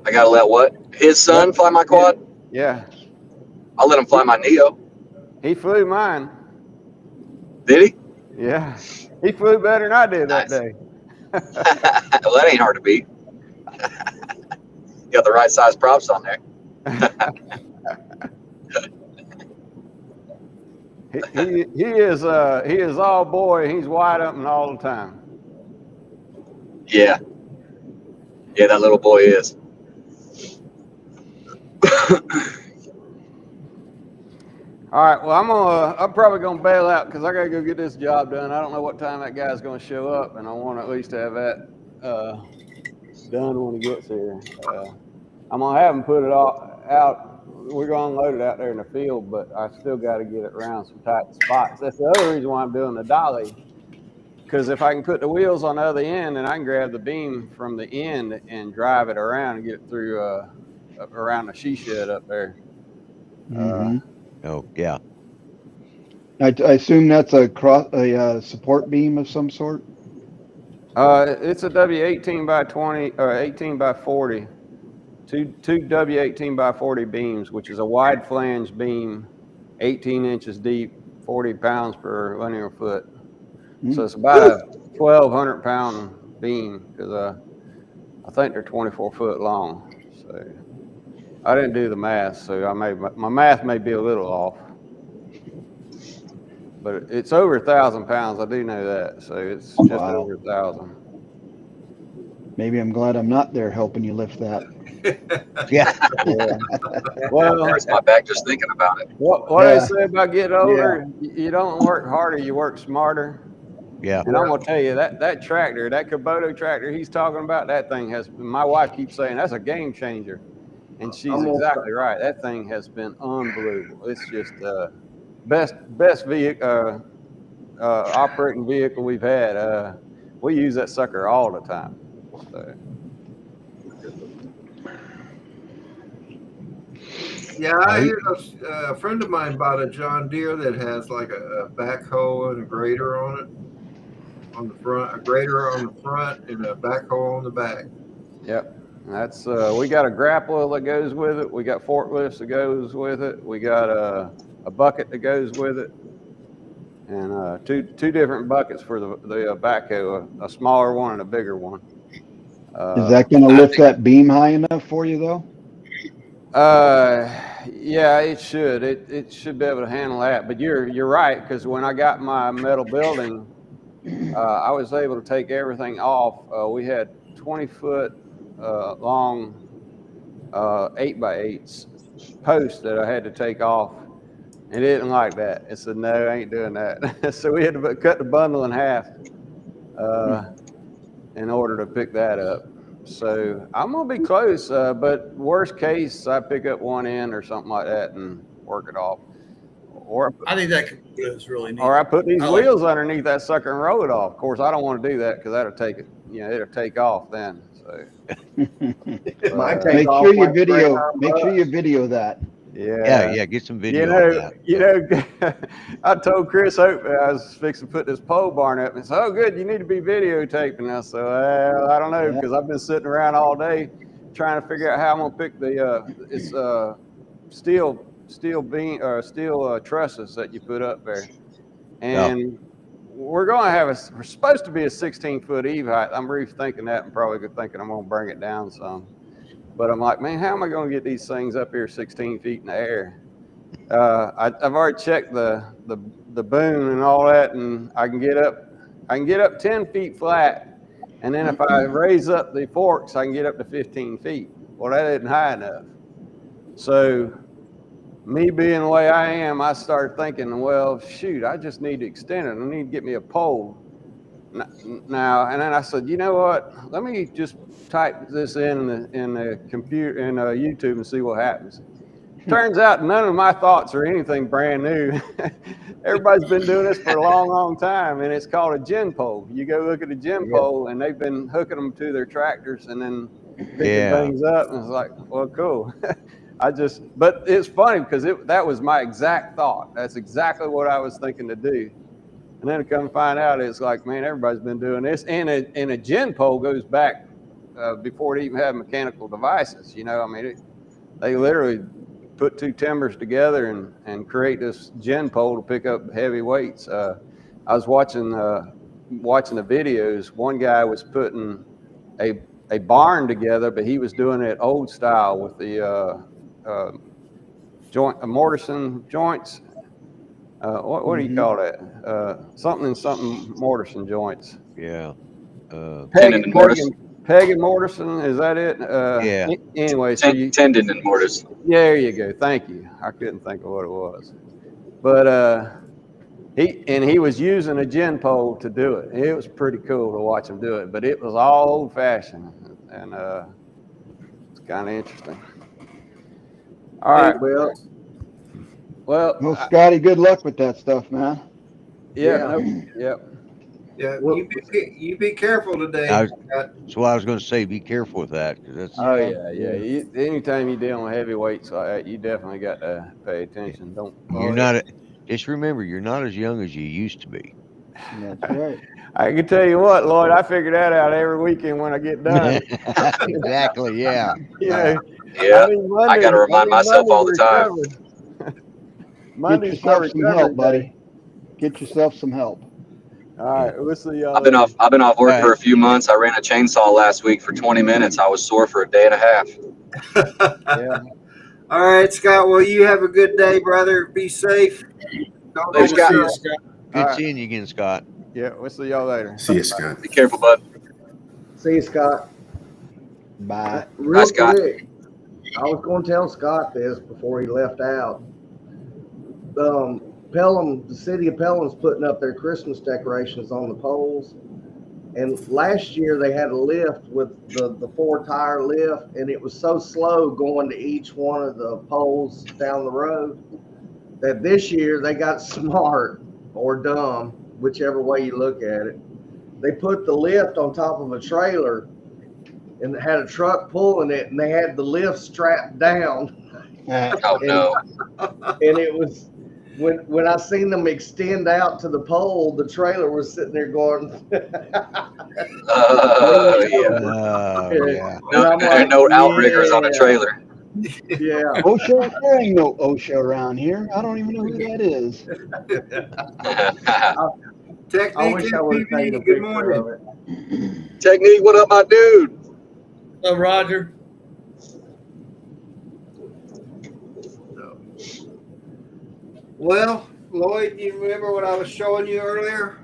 I got to let what? His son fly my quad? Yeah. I'll let him fly my Neo. He flew mine. Did he? Yeah. He flew better than I did that day. Well, that ain't hard to beat. You got the right size props on there. he is all boy. He's wide open all the time. Yeah, that little boy is. All right. Well, I'm probably gonna bail out because I gotta go get this job done. I don't know what time that guy's gonna show up, and I want to at least have that done when he gets here. I'm gonna have him put it all out. We're gonna unload it out there in the field, but I still got to get it around some tight spots. That's the other reason why I'm doing the dolly, because if I can put the wheels on the other end, then I can grab the beam from the end and drive it around and get it through around the she shed up there. Oh yeah. I assume that's a support beam of some sort. It's a W18 by 20 or 18 by 40. Two W18 by 40 beams, which is a wide flange beam, 18 inches deep, 40 pounds per linear foot. So it's about a 1,200 pound beam because I think they're 24 foot long. So I didn't do the math, so my math may be a little off, but it's over 1,000 pounds. I do know that, so it's just over 1,000. Maybe I'm glad I'm not there helping you lift that. Yeah. Well, Hurts my back just thinking about it. What they say about getting older, you don't work harder, you work smarter. Yeah. And I'm gonna tell you that tractor, that Kubota tractor he's talking about, that thing has. My wife keeps saying that's a game changer, and she's exactly right. That thing has been unbelievable. It's just best vehicle, operating vehicle we've had. We use that sucker all the time. So. Yeah, I hear a friend of mine bought a John Deere that has like a backhoe and a grader on it, on the front, a grader on the front and a backhoe on the back. Yep, that's we got a grapple that goes with it. We got forklifts that goes with it. We got a bucket that goes with it, and two different buckets for the backhoe, a smaller one and a bigger one. Is that going to lift that beam high enough for you though? Yeah, it should. It should be able to handle that. But you're right, because when I got my metal building, I was able to take everything off. We had 20-foot long 8x8s posts that I had to take off. It didn't like that. It said, no, I ain't doing that. So we had to cut the bundle in half in order to pick that up. So I'm going to be close, but worst case, I pick up one end or something like that and work it off. Or I think that is really neat. Or I put these wheels underneath that sucker and roll it off. Of course, I don't want to do that because that'll take it. It'll take off then. So make sure you video that. Yeah. Get some video of that. I told Chris Hope I was fixing to put this pole barn up, and said, "Oh, good, you need to be videotaping." I said, "Well, I don't know because I've been sitting around all day trying to figure out how I'm gonna pick the steel beam or steel trusses that you put up there, and we're supposed to be a 16-foot eve height. I'm rethinking that and probably thinking I'm gonna bring it down some. But I'm like, man, how am I going to get these things up here 16 feet in the air? I've already checked the boom and all that, and I can get up 10 feet flat, and then if I raise up the forks, I can get up to 15 feet. Well, that isn't high enough. So me being the way I am, I started thinking, well, shoot, I just need to extend it. I need to get me a pole. Now, and then I said, you know what? Let me just type this in the computer in YouTube and see what happens. Turns out none of my thoughts are anything brand new. Everybody's been doing this for a long, long time, and it's called a gin pole. You go look at a gin pole, and they've been hooking them to their tractors and then picking things up, and it's like, well, cool. But it's funny because that was my exact thought. That's exactly what I was thinking to do. And then to come find out, it's like, man, everybody's been doing this. And a gin pole goes back before it even had mechanical devices. They literally put two timbers together and create this gin pole to pick up heavy weights. I was watching the videos. One guy was putting a barn together, but he was doing it old style with the mortison joints. What do you call that? Something mortison joints. Yeah. Peg and mortison, is that it? Yeah. Anyway, tendon and mortise. Yeah, there you go. Thank you. I couldn't think of what it was, but he was using a gin pole to do it. It was pretty cool to watch him do it, but it was all old fashioned, and it's kind of interesting. All right, Bill. Well, Scotty, good luck with that stuff, man. Yeah. You be careful today. So I was going to say, be careful with that. Anytime you're dealing with heavy weights like that, you definitely got to pay attention. Just remember, you're not as young as you used to be. That's right. I can tell you what, Lloyd, I figure that out every weekend when I get done. Exactly. Yeah. You know, Yeah, I got to Mondays remind myself all the time. Get Mondays for yourself some help, recovery buddy. day. Get yourself some help. All right, we'll see y'all I've been later. off work All for right. a few months. I ran a chainsaw last week for 20 minutes. I was sore for a day and a half. Yeah. All right, Scott. Well, you have a good day, brother. Be safe. Don't Later, Scott. See you, overdo it. Scott. Good All right. seeing you again, Scott. Yeah, we'll see y'all later. See you, Scott. Be careful, bud. See you, Scott. Bye. Real Scott. quick, I was going to tell Scott this before he left out. Pelham, the city of Pelham's putting up their Christmas decorations on the poles. And last year they had a lift with the 4-tire lift, and it was so slow going to each one of the poles down the road that this year they got smart or dumb, whichever way you look at it. They put the lift on top of a trailer and had a truck pulling it, and they had the lift strapped down. Oh, no. And it was when I seen them extend out to the pole, the trailer was sitting there going. Oh, yeah. Oh, yeah. And I'm like, No outriggers on a trailer. Yeah. OSHA? There ain't no OSHA around here. I don't even know who that is. Technique I wish I would have taken a MPV, good picture morning. of it. Technique, what up, my dude? So, Roger. Well, Lloyd, you remember what I was showing you earlier?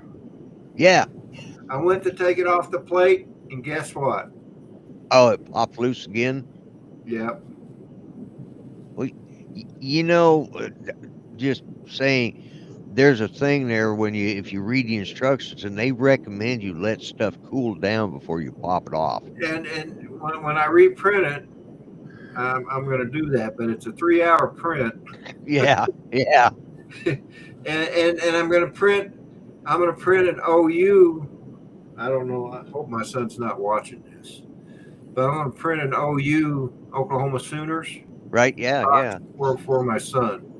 Yeah. I went to take it off the plate, and guess what? Oh, it popped loose again. Yep. You know, just saying, there's a thing there when if you read the instructions, and they recommend you let stuff cool down before you pop it off. And when I reprint it, I'm going to do that, but it's a 3-hour print. Yeah. Yeah. and I'm going to print. I'm going to print an OU. I don't know. I hope my son's not watching this, but I'm going to print an OU Oklahoma Sooners. Right. Yeah. Yeah. For my son.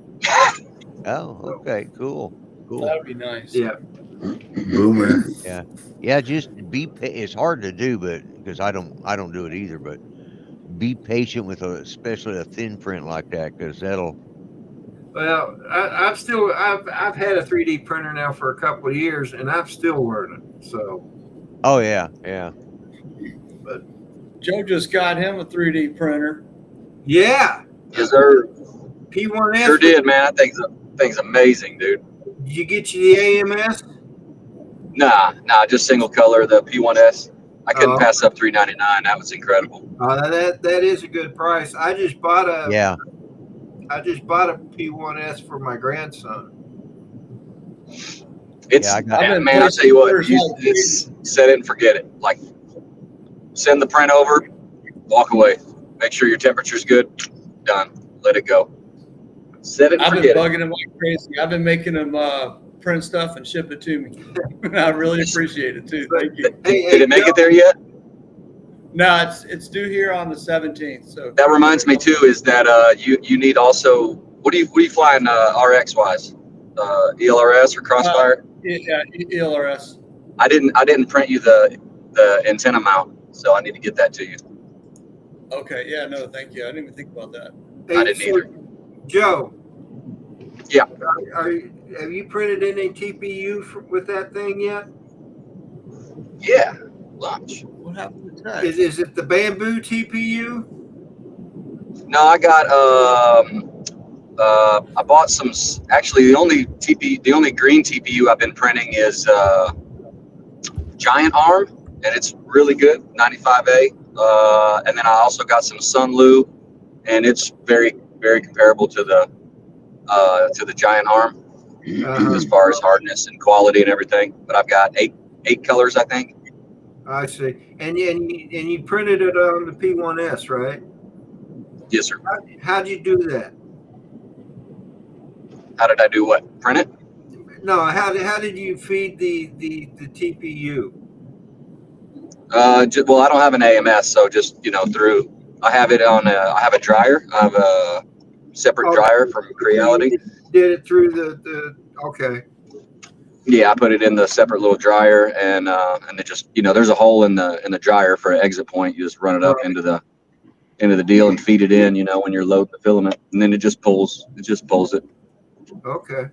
Oh, okay. Cool. Cool. That would be nice. Yeah. Boomer. Yeah. Yeah. Just it's hard to do, but because I don't do it either, but be patient with especially a thin print like that, because that'll. Well, I've had a 3D printer now for a couple of years, and I'm still learning. So. Oh yeah, yeah. But Joe just got him a 3D printer. Yeah. Yes, sir. P1S. Sure did, man. That thing's amazing, dude. Did you get you the AMS? Nah, just single color, the P1S. I couldn't pass up $399. That was incredible. That is a good price. I just bought a P1S for my grandson. Man, I'll tell you what, it's set it and forget it. Like, send the print over, walk away. Make sure your temperature's good. Done. Let it go. Set it and forget it. I've been bugging him like crazy. I've been making him print stuff and ship it to me. I really appreciate it too. Thank you. Did it make it there yet? No, it's due here on the 17th. So that reminds me too, is that you need also, what are you flying RX wise? ELRS or Crossfire? Yeah, ELRS. I didn't print you the antenna mount, so I need to get that to you. Okay, yeah, no, thank you. I didn't even think about that. I didn't either. Joe. Yeah. Have you printed any TPU with that thing yet? Yeah. Lunch. What happened with that? Is it the bamboo TPU? No, I got I bought some. Actually, the only green TPU I've been printing is Giant Arm, and it's really good, 95A. And then I also got some Sunlu, and it's very, very comparable to the Giant Arm as far as hardness and quality and everything. But I've got eight colors, I think. I see. And you printed it on the P1S, right? Yes, sir. How'd you do that? How did I do what? Print it? No, how did you feed the TPU? Well, I don't have an AMS, so just through. I have it on. I have a dryer. I have a separate dryer from Creality. You did it through the okay. Yeah, I put it in the separate little dryer, and it just, there's a hole in the dryer for an exit point. You just run it up into the deal and feed it in, when you're loading the filament, and then it just pulls it. Okay.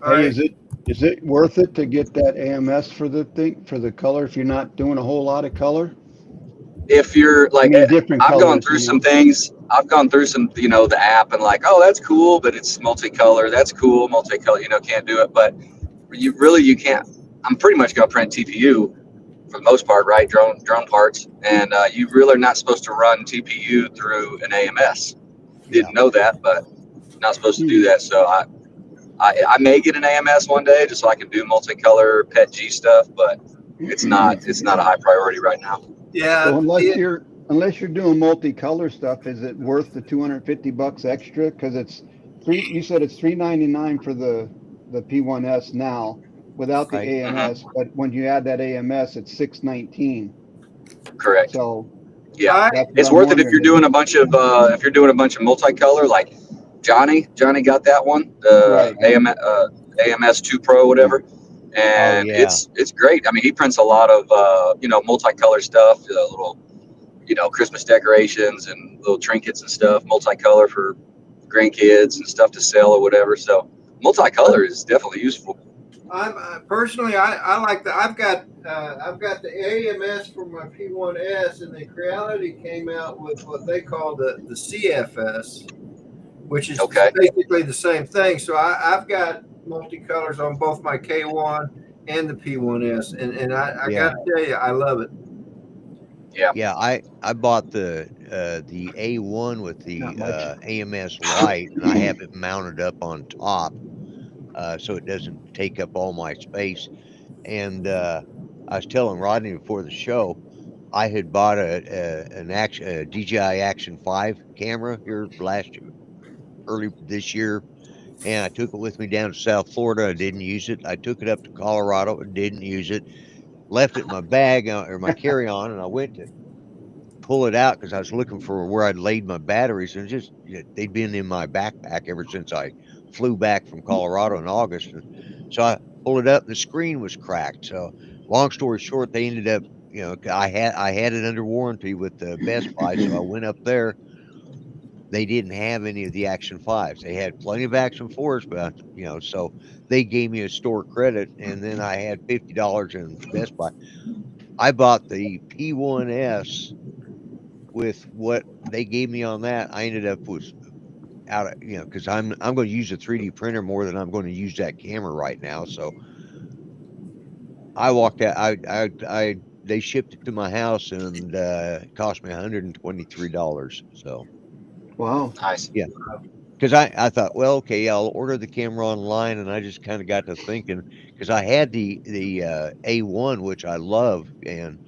All Hey, right. is it worth it to get that AMS for the color if you're not doing a whole lot of color? If you're I like, mean, different I've gone colors, through some things. I've gone through some, the app, and like, oh, that's cool, but it's multicolor. That's cool, multicolor. Can't do it. But you can't. I'm pretty much gonna print TPU for the most part, right? Drone parts, and you really are not supposed to run TPU through an AMS. Yeah. Didn't know that, but not supposed to do that. So I may get an AMS one day just so I can do multicolor PET G stuff, but it's not a high priority right now. Yeah. So unless you're doing multicolor stuff, is it worth the $250 extra? Because you said it's $399 for the P1S now without the Right. AMS, but when you add that AMS, it's $619. Correct. So Yeah, that's what it's I'm worth it if you're wondering. doing a bunch of multicolor. Like Johnny got that one, Right. AMS 2 Pro, whatever, Oh and yeah. it's great. I mean, he prints a lot of multicolor stuff, little Christmas decorations and little trinkets and stuff, multicolor for grandkids and stuff to sell or whatever. So multicolor is definitely useful. I'm personally, I like the. I've got the AMS for my P1S, and the Creality came out with what they call the CFS, which is Okay. basically the same thing. So I've got multicolors on both my K1 and the P1S, and I Yeah. got to tell you, I love it. Yeah. Yeah, I bought the A1 with the Not much. AMS light, and I have it mounted up on top, so it doesn't take up all my space. And I was telling Rodney before the show, I had bought a DJI Action 5 camera here early this year, and I took it with me down to South Florida. I didn't use it. I took it up to Colorado. Didn't use it. Left it in my bag or my carry-on, and I went to pull it out because I was looking for where I'd laid my batteries, and they'd been in my backpack ever since I flew back from Colorado in August. And so I pulled it up, and the screen was cracked. So long story short, they ended up, I had it under warranty with Best Buy, so I went up there. They didn't have any of the Action 5s. They had plenty of Action 4s, but so they gave me a store credit, and then I had $50 in Best Buy. I bought the P1S with what they gave me on that. I ended up with out of because I'm going to use a 3D printer more than I'm going to use that camera right now. So I walked out. I they shipped it to my house, and it cost me $123. So Wow. Nice. yeah, because I thought, well, okay, I'll order the camera online, and I just kind of got to thinking because I had the A1, which I love, and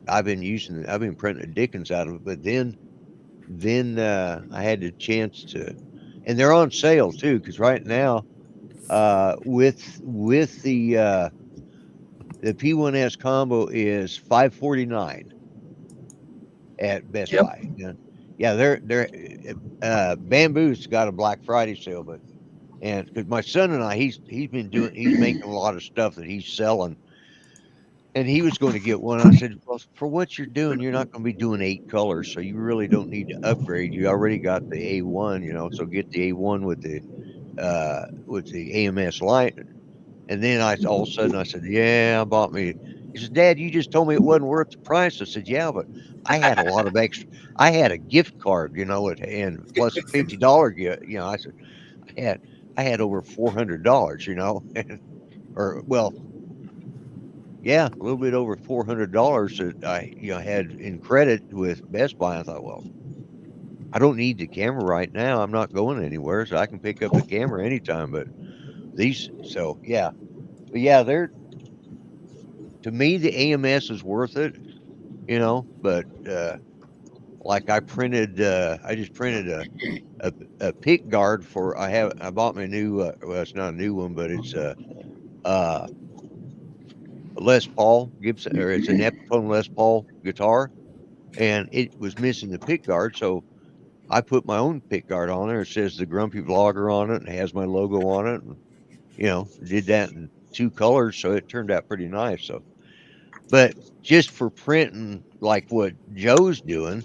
I've been printing the dickens out of it, but then I had the chance to, and they're on sale too, because right now, with the P1S combo is $549 at Best Yep. Buy. Yeah, they're Bamboo's got a Black Friday sale, but and because my son and I, he's making a lot of stuff that he's selling. And he was going to get one. I said, "Well, for what you're doing, you're not going to be doing 8 colors, so you really don't need to upgrade. You already got the A1, so get the A1 with the AMS light." And then all of a sudden I said, "Yeah, I bought me." He said, "Dad, you just told me it wasn't worth the price." I said, "Yeah, but I had a lot of extra. I had a gift card, and plus a $50 gift. I said I had over $400, or well, yeah, a little bit over $400 that I, had in credit with Best Buy. I thought, well, I don't need the camera right now. I'm not going anywhere, so I can pick up the camera anytime. But so yeah, but yeah, to me the AMS is worth it, But like I just printed a pick guard for. I bought my new. Well, it's not a new one, but it's uh Les Paul Gibson, or it's an Epiphone Les Paul guitar, and it was missing the pick guard, so I put my own pick guard on there. It says the Grumpy Vlogger on it and has my logo on it. And did that in 2 colors, so it turned out pretty nice. So, but just for printing like what Joe's doing,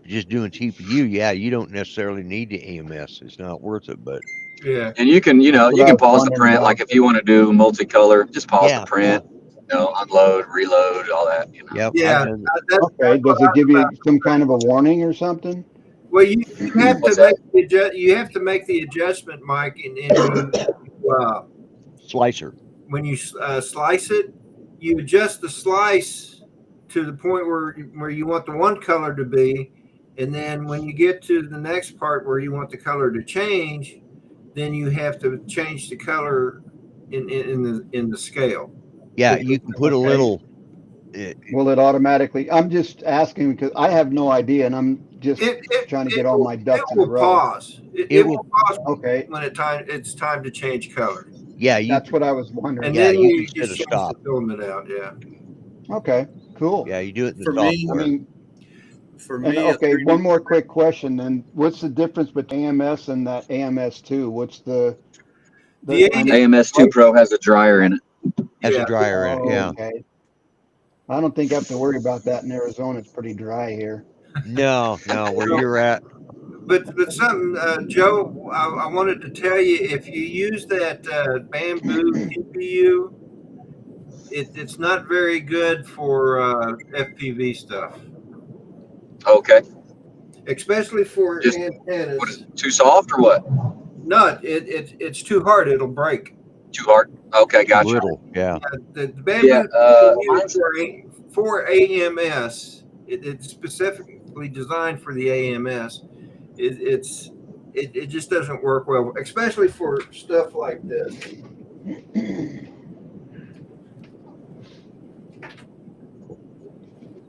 just doing TPU, yeah, you don't necessarily need the AMS. It's not worth it, but Yeah. And you can, That's what you I can was pause the wondering print. about. Like if you want to do multicolor, just pause the yeah, print, unload, reload, all that, yep, I've Yeah. done that. That's Okay, what does it give I you some kind of a warning or something? Well, you have to What's that? you have to make the adjustment, Mike, and uh, Slicer. when you slice it, you adjust the slice to the point where you want the one color to be, and then when you get to the next part where you want the color to change, then you have to change the color in the scale. Yeah, you can put a Okay. little. It, Will it automatically? I'm just asking because I have no idea, and I'm just trying to get all my It ducks in a will row. pause. it It will. will pause Okay, when it's time to change color, Yeah, you that's can. what I was wondering. and Yeah, then you can you set just a change the stop. filament out. Yeah. Okay, cool. Yeah, you do it in the For me, I software. mean, for and me, a okay, 3D one more quick question then. What's the difference between AMS and that AMS2? What's the The I know AMS2 right? Pro has a dryer in it. Has a Yeah, dryer in it. Oh, Yeah. okay. I don't think I have to worry about that in Arizona. It's pretty dry here. No, where you're at. but something, Joe, I wanted to tell you if you use that bamboo TPU, it's not very good for FPV stuff, Okay. especially for Just what is antennas. it, too soft or what? No, it's too hard; it'll break. Too hard? Okay, Too gotcha. little. Yeah. The Yeah, bamboo TPU mine's for AMS, it's specifically designed for the AMS. It's it just doesn't work well, especially for stuff like this.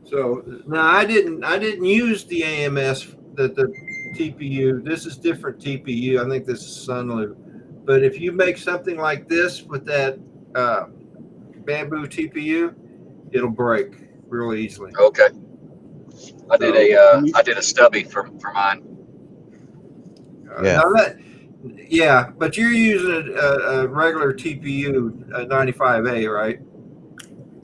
So now I didn't use the AMS the TPU. This is different TPU. I think this is Sunloop. But if you make something like this with that uh, bamboo TPU, it'll break real easily. okay. I did So a stubby for mine. Yeah. now that yeah, but you're using a regular TPU 95A, right?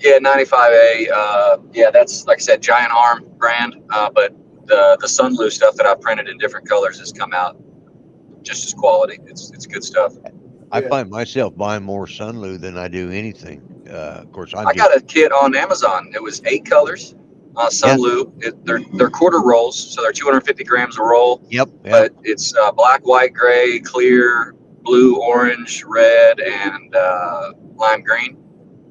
Yeah, 95A. Yeah, that's like I said, Giant Arm brand. But the Sunloo stuff that I printed in different colors has come out just as quality. It's good stuff. I Yeah. find myself buying more Sunloo than I do anything. Of course, I'm I just. got a kit on Amazon. It was 8 colors. Yeah. Sunloo. They're quarter rolls, so they're 250 grams a roll. Yep. But it's black, white, gray, clear, blue, orange, red, and lime green.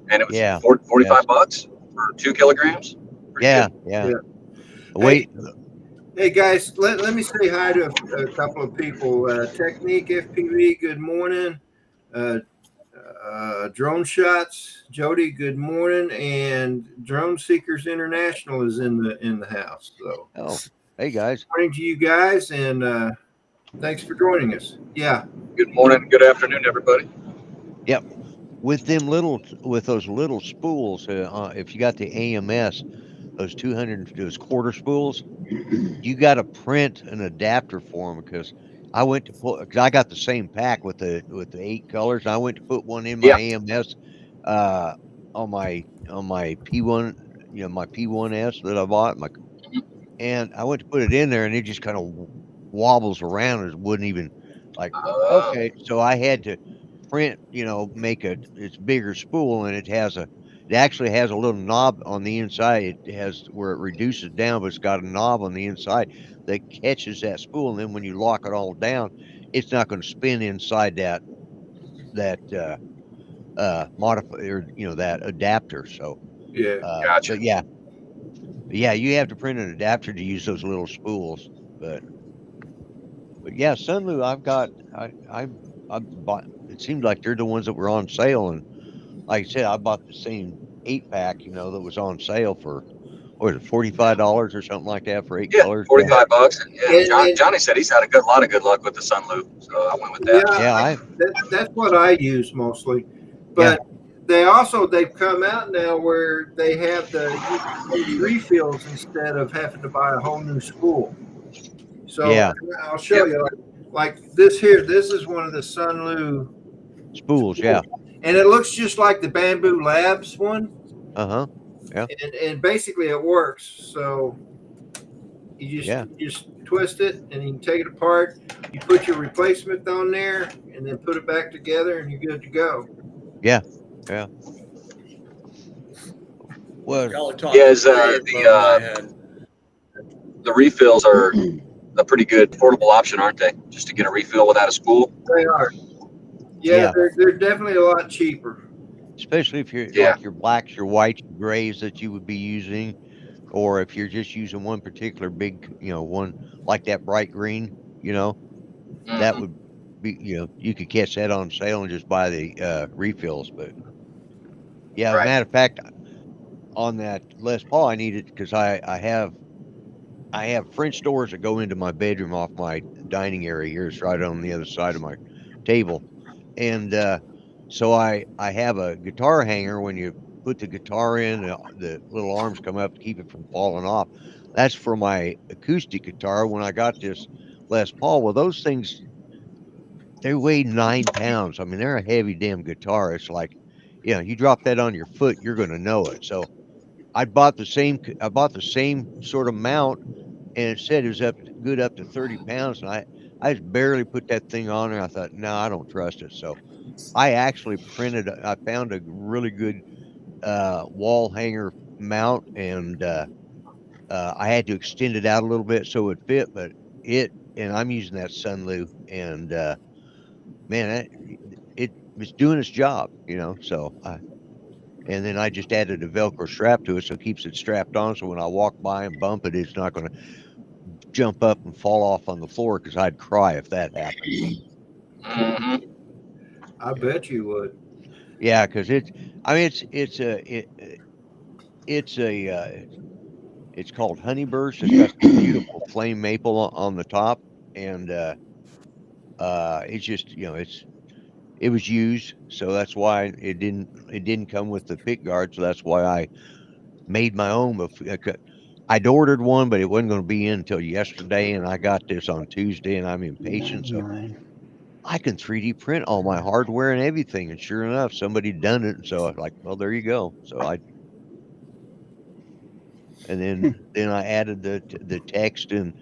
And it was Yeah. 45 bucks for 2 kilograms. Pretty Yeah. good. Yeah. Yeah. Wait. Hey guys, let me say hi to a couple of people. Technique FPV, good morning. Uh, Drone Shots, Jody, good morning. And Drone Seekers International is in the house. So Oh, hey guys. morning to you guys, and thanks for joining us. Yeah. Good morning, good afternoon, everybody. Yep. With those little spools, if you got the AMS, those quarter spools, you got to print an adapter for them because because I got the same pack with the 8 colors. And I went to put one in my Yeah. AMS, uh, on my P1, my P1S that I bought. And I went to put it in there, and it just kind of wobbles around. It wouldn't even like. Okay, so I had to print, make it's bigger spool, and it actually has a little knob on the inside. It has where it reduces down, but it's got a knob on the inside that catches that spool, and then when you lock it all down, it's not going to spin inside that modify or that adapter. So Yeah. Gotcha. but yeah, you have to print an adapter to use those little spools. But yeah, Sunloo, I bought. It seemed like they're the ones that were on sale, and like I said, I bought the same 8-pack, that was on sale for what was it, $45 or something like that for 8 Yeah, colors. 45 bucks. And yeah, And Johnny said he's had a lot of good luck with the Sunloo, so I went with yeah, that. Yeah, that's what I use mostly. Yeah. But they've come out now where they have you can use refills instead of having to buy a whole new spool. So Yeah. I'll show you like this here. This is one of the Sunloo Spools, yeah. And it looks just like the Bamboo Labs one. Uh-huh. Yeah. And basically it works. So you Yeah. just twist it and you can take it apart. You put your replacement on there and then put it back together and you're good to go. Yeah. Yeah. Well, Y'all are talking Yeah, is, way above my head. the refills are a pretty good portable option, aren't they? Just to get a refill without a spool. They are. Yeah. They're definitely a lot cheaper. Especially if you're Yeah. like your blacks, your whites, your grays that you would be using, or if you're just using one particular big, one like that bright green, that would be, you could catch that on sale and just buy the refills. But yeah, as a Right. matter of fact, on that Les Paul, I need it because I have French doors that go into my bedroom off my dining area here. It's right on the other side of my table. And so I have a guitar hanger. When you put the guitar in, the little arms come up to keep it from falling off. That's for my acoustic guitar. When I got this Les Paul, well, those things, they weigh 9 pounds. I mean, they're a heavy damn guitar. It's like, you drop that on your foot, you're going to know it. So I bought the same sort of mount, and it said it was good up to 30 pounds. And I just barely put that thing on there. I thought, no, I don't trust it. So I actually I found a really good wall hanger mount, and I had to extend it out a little bit so it fit, but and I'm using that Sunloo, and man, it was doing its job, so and then I just added a Velcro strap to it so it keeps it strapped on. So when I walk by and bump it, it's not going to jump up and fall off on the floor because I'd cry if that happened. I bet you would. Yeah, because it's called Honeyburst. It's got some beautiful flame maple on the top, and it's just it was used, so that's why it didn't come with the pick guard. So that's why I made my own. I'd ordered one, but it wasn't going to be in until yesterday, and I got this on Tuesday, and I'm impatient. So I can 3D print all my hardware and everything, and sure enough, somebody done it. And so I was like, well, there you go. So and then I added the text, and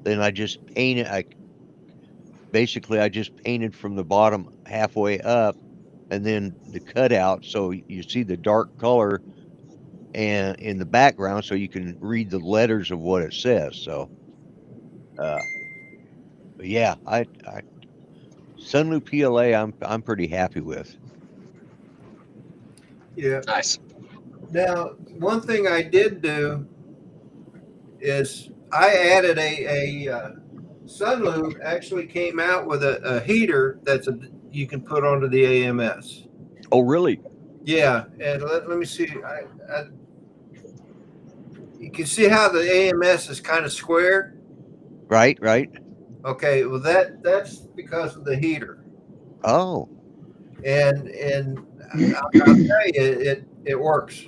then I just painted. I just painted from the bottom halfway up, and then the cutout, so you see the dark color and in the background, so you can read the letters of what it says. So, but yeah, I Sunloo PLA, I'm pretty happy with. Yeah. Nice. Now, one thing I did do is I added a Sunloo actually came out with a heater you can put onto the AMS. Oh, really? Yeah, and let me see. You can see how the AMS is kind of square. Right. Okay, well that's because of the heater. Oh. And I'll tell you, it works.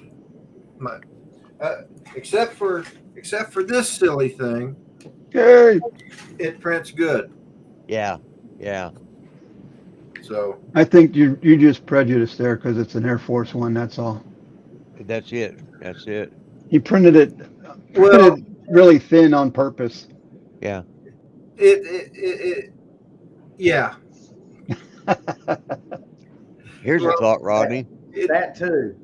Except for this silly thing. Yay! It prints good. Yeah. So I think you just prejudiced there because it's an Air Force One. That's all. That's it. He printed it well, really thin on purpose. Yeah. Yeah. Here's a thought, Rodney. That too.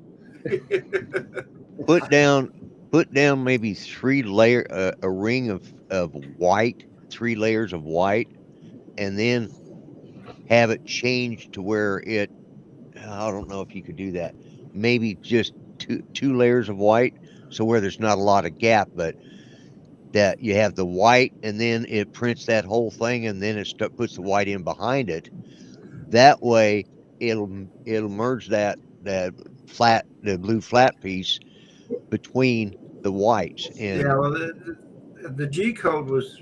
Put down maybe a ring of white, 3 layers of white, and then have it changed to where I don't know if you could do that. Maybe just two layers of white, so where there's not a lot of gap, but that you have the white, and then it prints that whole thing, and then it puts the white in behind it. That way, it'll merge that blue flat piece between the whites. And yeah, well, the G code was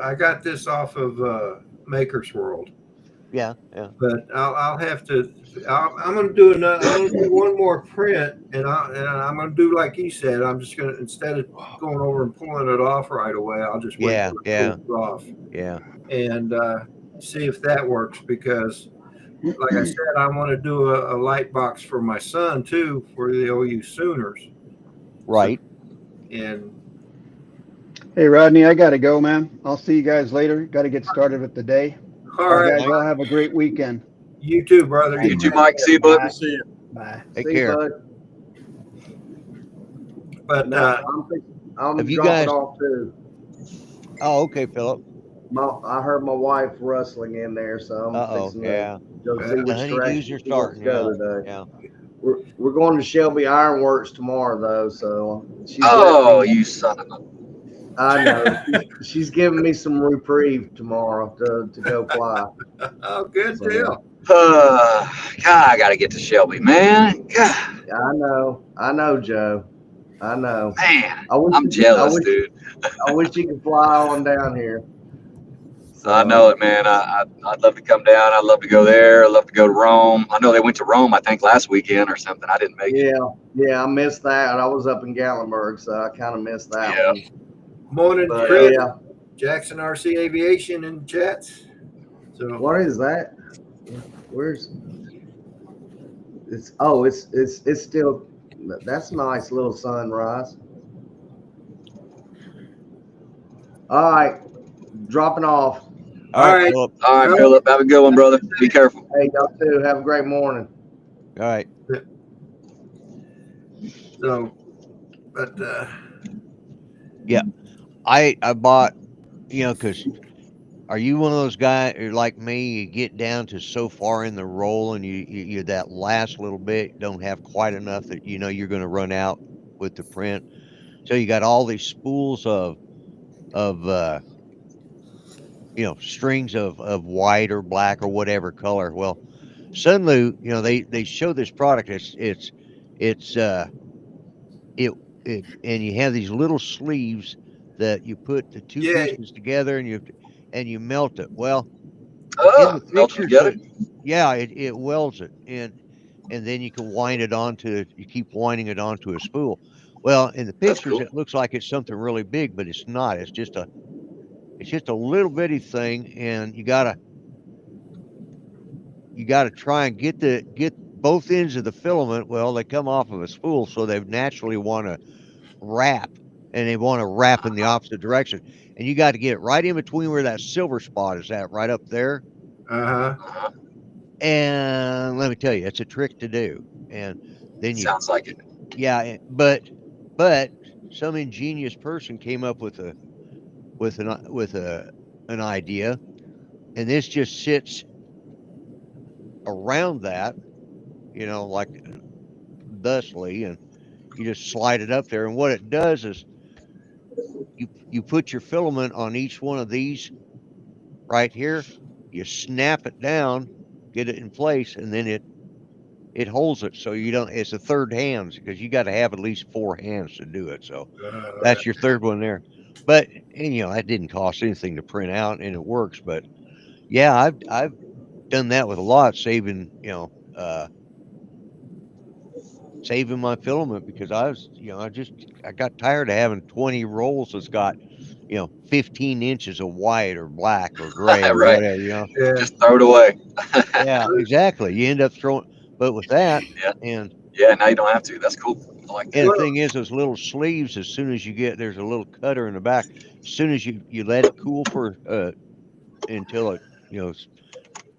I got this off of Maker's World. Yeah. But I'll have to. I'm going to do one more print, and I'm going to do like he said. I'm just going to, instead of going over and pulling it off right away, I'll just wait till it cools off. Yeah. And see if that works, because like I said, I want to do a light box for my son too for the OU Sooners. Right. And Hey, Rodney, I got to go, man. I'll see you guys later. Got to get started with the day. all All right, right, Guys, Mike. all have a great weekend. you too, brother. Bye. You too, Mike. See you, bud. Bye. See you. Bye. Take See care. you, bud. But No, I'm Have you dropping guys- off too. Oh, okay, Philip. I heard my wife rustling in there, so I'm Uh-oh, fixing yeah. to go see The which honeydews direction are she wants starting. to go Yeah. today. Yeah. We're going to Shelby Ironworks tomorrow though, so she's Oh, letting me, you son of a. I know she's giving me some reprieve tomorrow to go fly. oh, good So, deal. God, I got to get to Shelby, man. God, yeah, I know, Joe. I know. man, I wish I'm jealous, dude. I wish you could fly on down here. So, I know it, man. I'd love to come down. I'd love to go there. I'd love to go to Rome. I know they went to Rome, I think, last weekend or something. I didn't make it. Yeah, I missed that. I was up in Gatlinburg, so I kind of missed that Yeah. one. Morning, But Chris. yeah, Jackson RC Aviation in chats. So what is that? Where's it's? Oh, it's still. That's a nice little sunrise. All right, dropping off. All right, right. Philip. All right, Well- Philip. Have a good one, brother. Be careful. Hey, y'all too. Have a great morning. All right. So, but I bought, because are you one of those guys like me? You get down to so far in the roll, and you that last little bit don't have quite enough that you're going to run out with the print. So you got all these spools of strings of white or black or whatever color. Well, Sunlu, they show this product. It's it and you have these little sleeves that you put the two Yeah. pieces together and you melt it. Well, in Oh, the melt them pictures, together. yeah, it welds it and then you can wind it onto you keep winding it onto a spool. Well, in the That's pictures, cool. it looks like it's something really big, but it's not. It's just a little bitty thing, and you gotta try and get both ends of the filament. Well, they come off of a spool, so they naturally want to wrap, and they want to wrap in the opposite direction. And you got to get it right in between where that silver spot is at, right up there. Uh-huh. And let me tell you, it's a trick to do. And then Sounds like it. yeah, but some ingenious person came up with an idea, and this just sits around that, like thusly, and you just slide it up there. And what it does is you put your filament on each one of these right here, you snap it down, get it in place, and then it holds it so you don't it's a third hands because you got to have at least 4 hands to do it. So that's your third one there. But and that didn't cost anything to print out and it works. But yeah, I've done that with a lot, saving saving my filament because I got tired of having 20 rolls that's got 15 inches of white or black or gray or Right. whatever, Yeah. Just throw it away. Yeah, exactly. You end up throwing, but with that, Yeah. and Yeah, now you don't have to. That's cool. I like that. and the thing is, those little sleeves, as soon as you there's a little cutter in the back. As soon as you let it cool for until it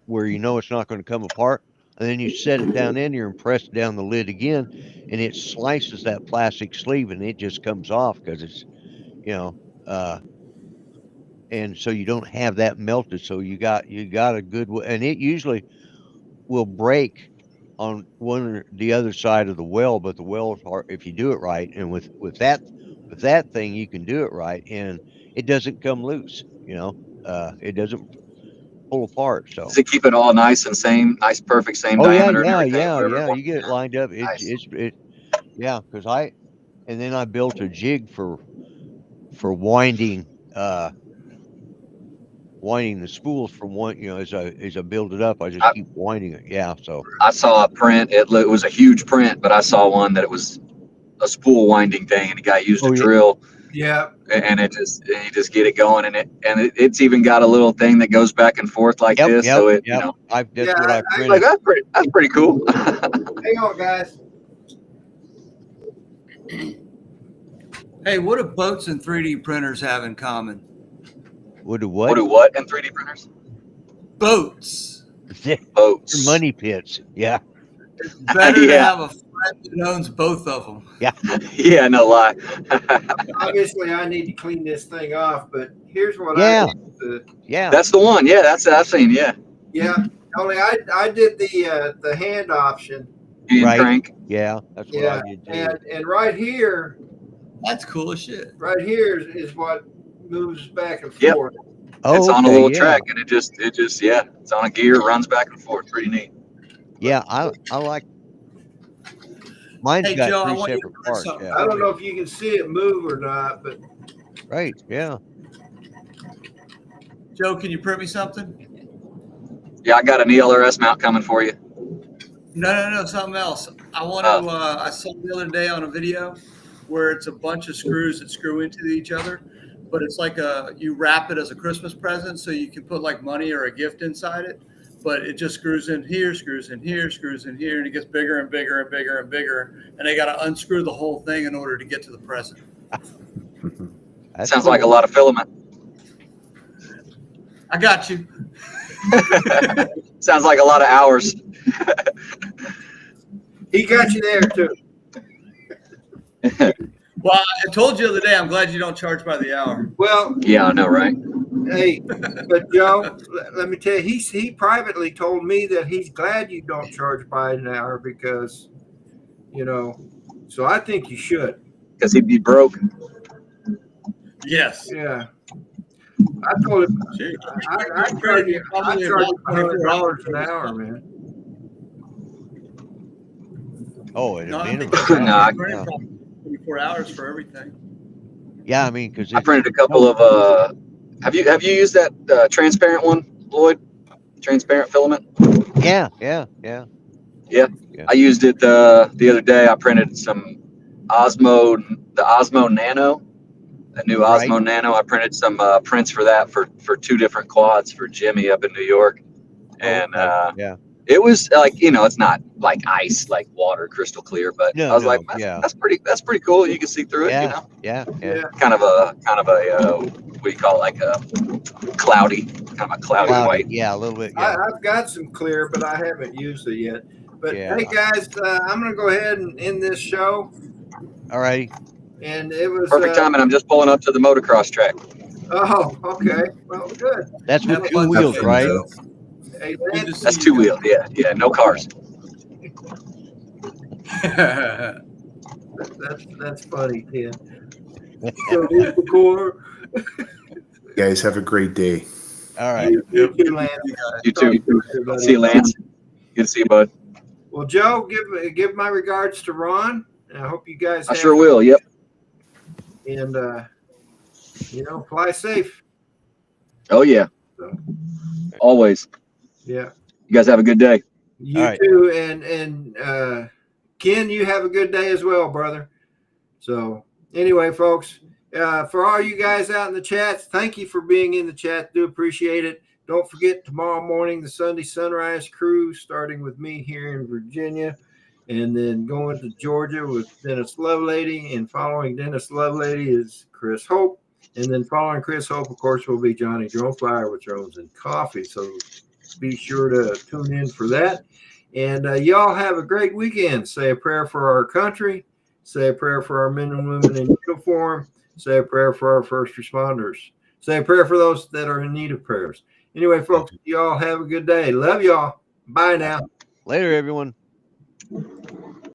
where it's not going to come apart, and then you set it down in here and press down the lid again, and it slices that plastic sleeve, and it just comes off because it's uh, and so you don't have that melted. So you got a good and it usually will break on one or the other side of the well, but the wells are if you do it right, and with that thing you can do it right, and it doesn't come loose. It doesn't pull apart. So. Does it keep it all nice and nice, perfect, same Oh yeah, diameter and yeah, everything? yeah, Whatever it yeah. You wants? get it Yeah. lined up. Nice. Yeah, because and then I built a jig for winding winding the spools from one. As I build it up, I just keep winding it. Yeah, so. I saw a print. It was a huge print, but I saw one that it was a spool winding thing, and the guy used a Oh, yeah. drill Yeah. and you just get it going, and it's even got a little thing that goes back and forth like Yep, this. yep, So yep. That's Yeah, what I it's printed. like that's pretty cool. Hang on, guys. Hey, what do boats and 3D printers have in common? What do What what? what in 3D printers? Boats. Boats. Your money pits. Yeah, It's better to Yeah. have a friend that owns both of them. Yeah, no lie. Obviously, I need to clean this thing off, but here's what yeah, I did. yeah. That's the one. Yeah, that's I've seen. Yeah, Yeah, only I did the hand option. hand Right. crank. Yeah, that's what Yeah, I did too. and right here That's cool as shit. is what moves back and Yep. forth. Oh, It's on a okay, little yeah. track, and it just yeah, it's on a gear, runs back and forth. Pretty neat. Yeah, I like. Mine's Hey, got Joe, I 3 want you to separate print parts. something. Yeah, I don't know if you can see it move or not, but right. Yeah. Joe, can you print me something? Yeah, I got an ELRS mount coming for you. No, something else. I want to. I saw the other day on a video where it's a bunch of screws that screw into each other, but it's like you wrap it as a Christmas present, so you can put like money or a gift inside it. But it just screws in here, screws in here, screws in here, and it gets bigger and bigger and bigger and bigger. And they got to unscrew the whole thing in order to get to the present. That's Sounds cool. like a lot of filament. I got you. Sounds like a lot of hours. he got you there too. Well, I told you the other day, I'm glad you don't charge by the hour. Well, Yeah, I know, right? hey, but Joe, let me tell you, he privately told me that he's glad you don't charge by an hour because, so I think you should. Because he'd be broke. Yes. Yeah. I told him I charge you $100 an hour, man. Oh, at a No, I think minimum. No, I- 24 hours for everything. Yeah, I mean, because I printed a couple of. Have you used that transparent one, Lloyd? Transparent filament. yeah. I used it the other day. I printed some the Osmo Nano, a new Right. Osmo Nano. I printed some prints for that for 2 different quads for Jimmy up in New York, and yeah. it was like it's not like ice, like water, crystal clear, but No, I was no, like, yeah. that's pretty cool. You can see through it, Yeah. Yeah. Kind of a what do you call it, like a cloudy Cloudy. white. Yeah, a little bit. Yeah. I've got some clear, but I haven't used it yet. But Yeah. hey, guys, I'm going to go ahead and end this show. All right. And it was Perfect timing. I'm just pulling up to the motocross track. Oh, okay. Well, good. That's with Have a 2 fun wheels, day, right? Joe. Hey, Good to Lance, see That's you 2-wheeled. Yeah, no cars. guys. that's funny, Ken. So here's the core. You guys have a great day. All right. You too, Lance. You too. Everybody. See you, Lance. Good to see you, bud. Well, Joe, give my regards to Ron. And I hope you guys I sure will. Yep. And fly safe. Oh yeah. So, Always. yeah. You guys have a good day. You All right. too. And Ken, you have a good day as well, brother. So anyway, folks, for all you guys out in the chats, thank you for being in the chat. Do appreciate it. Don't forget tomorrow morning, the Sunday Sunrise Cruise, starting with me here in Virginia, and then going to Georgia with Dennis Lovelady. And following Dennis Lovelady is Chris Hope. And then following Chris Hope, of course, will be Johnny Droneflyer with Drones and Coffee. So be sure to tune in for that. And y'all have a great weekend. Say a prayer for our country. Say a prayer for our men and women in uniform. Say a prayer for our first responders. Say a prayer for those that are in need of prayers. Anyway, folks, y'all have a good day. Love y'all. Bye now. Later, everyone.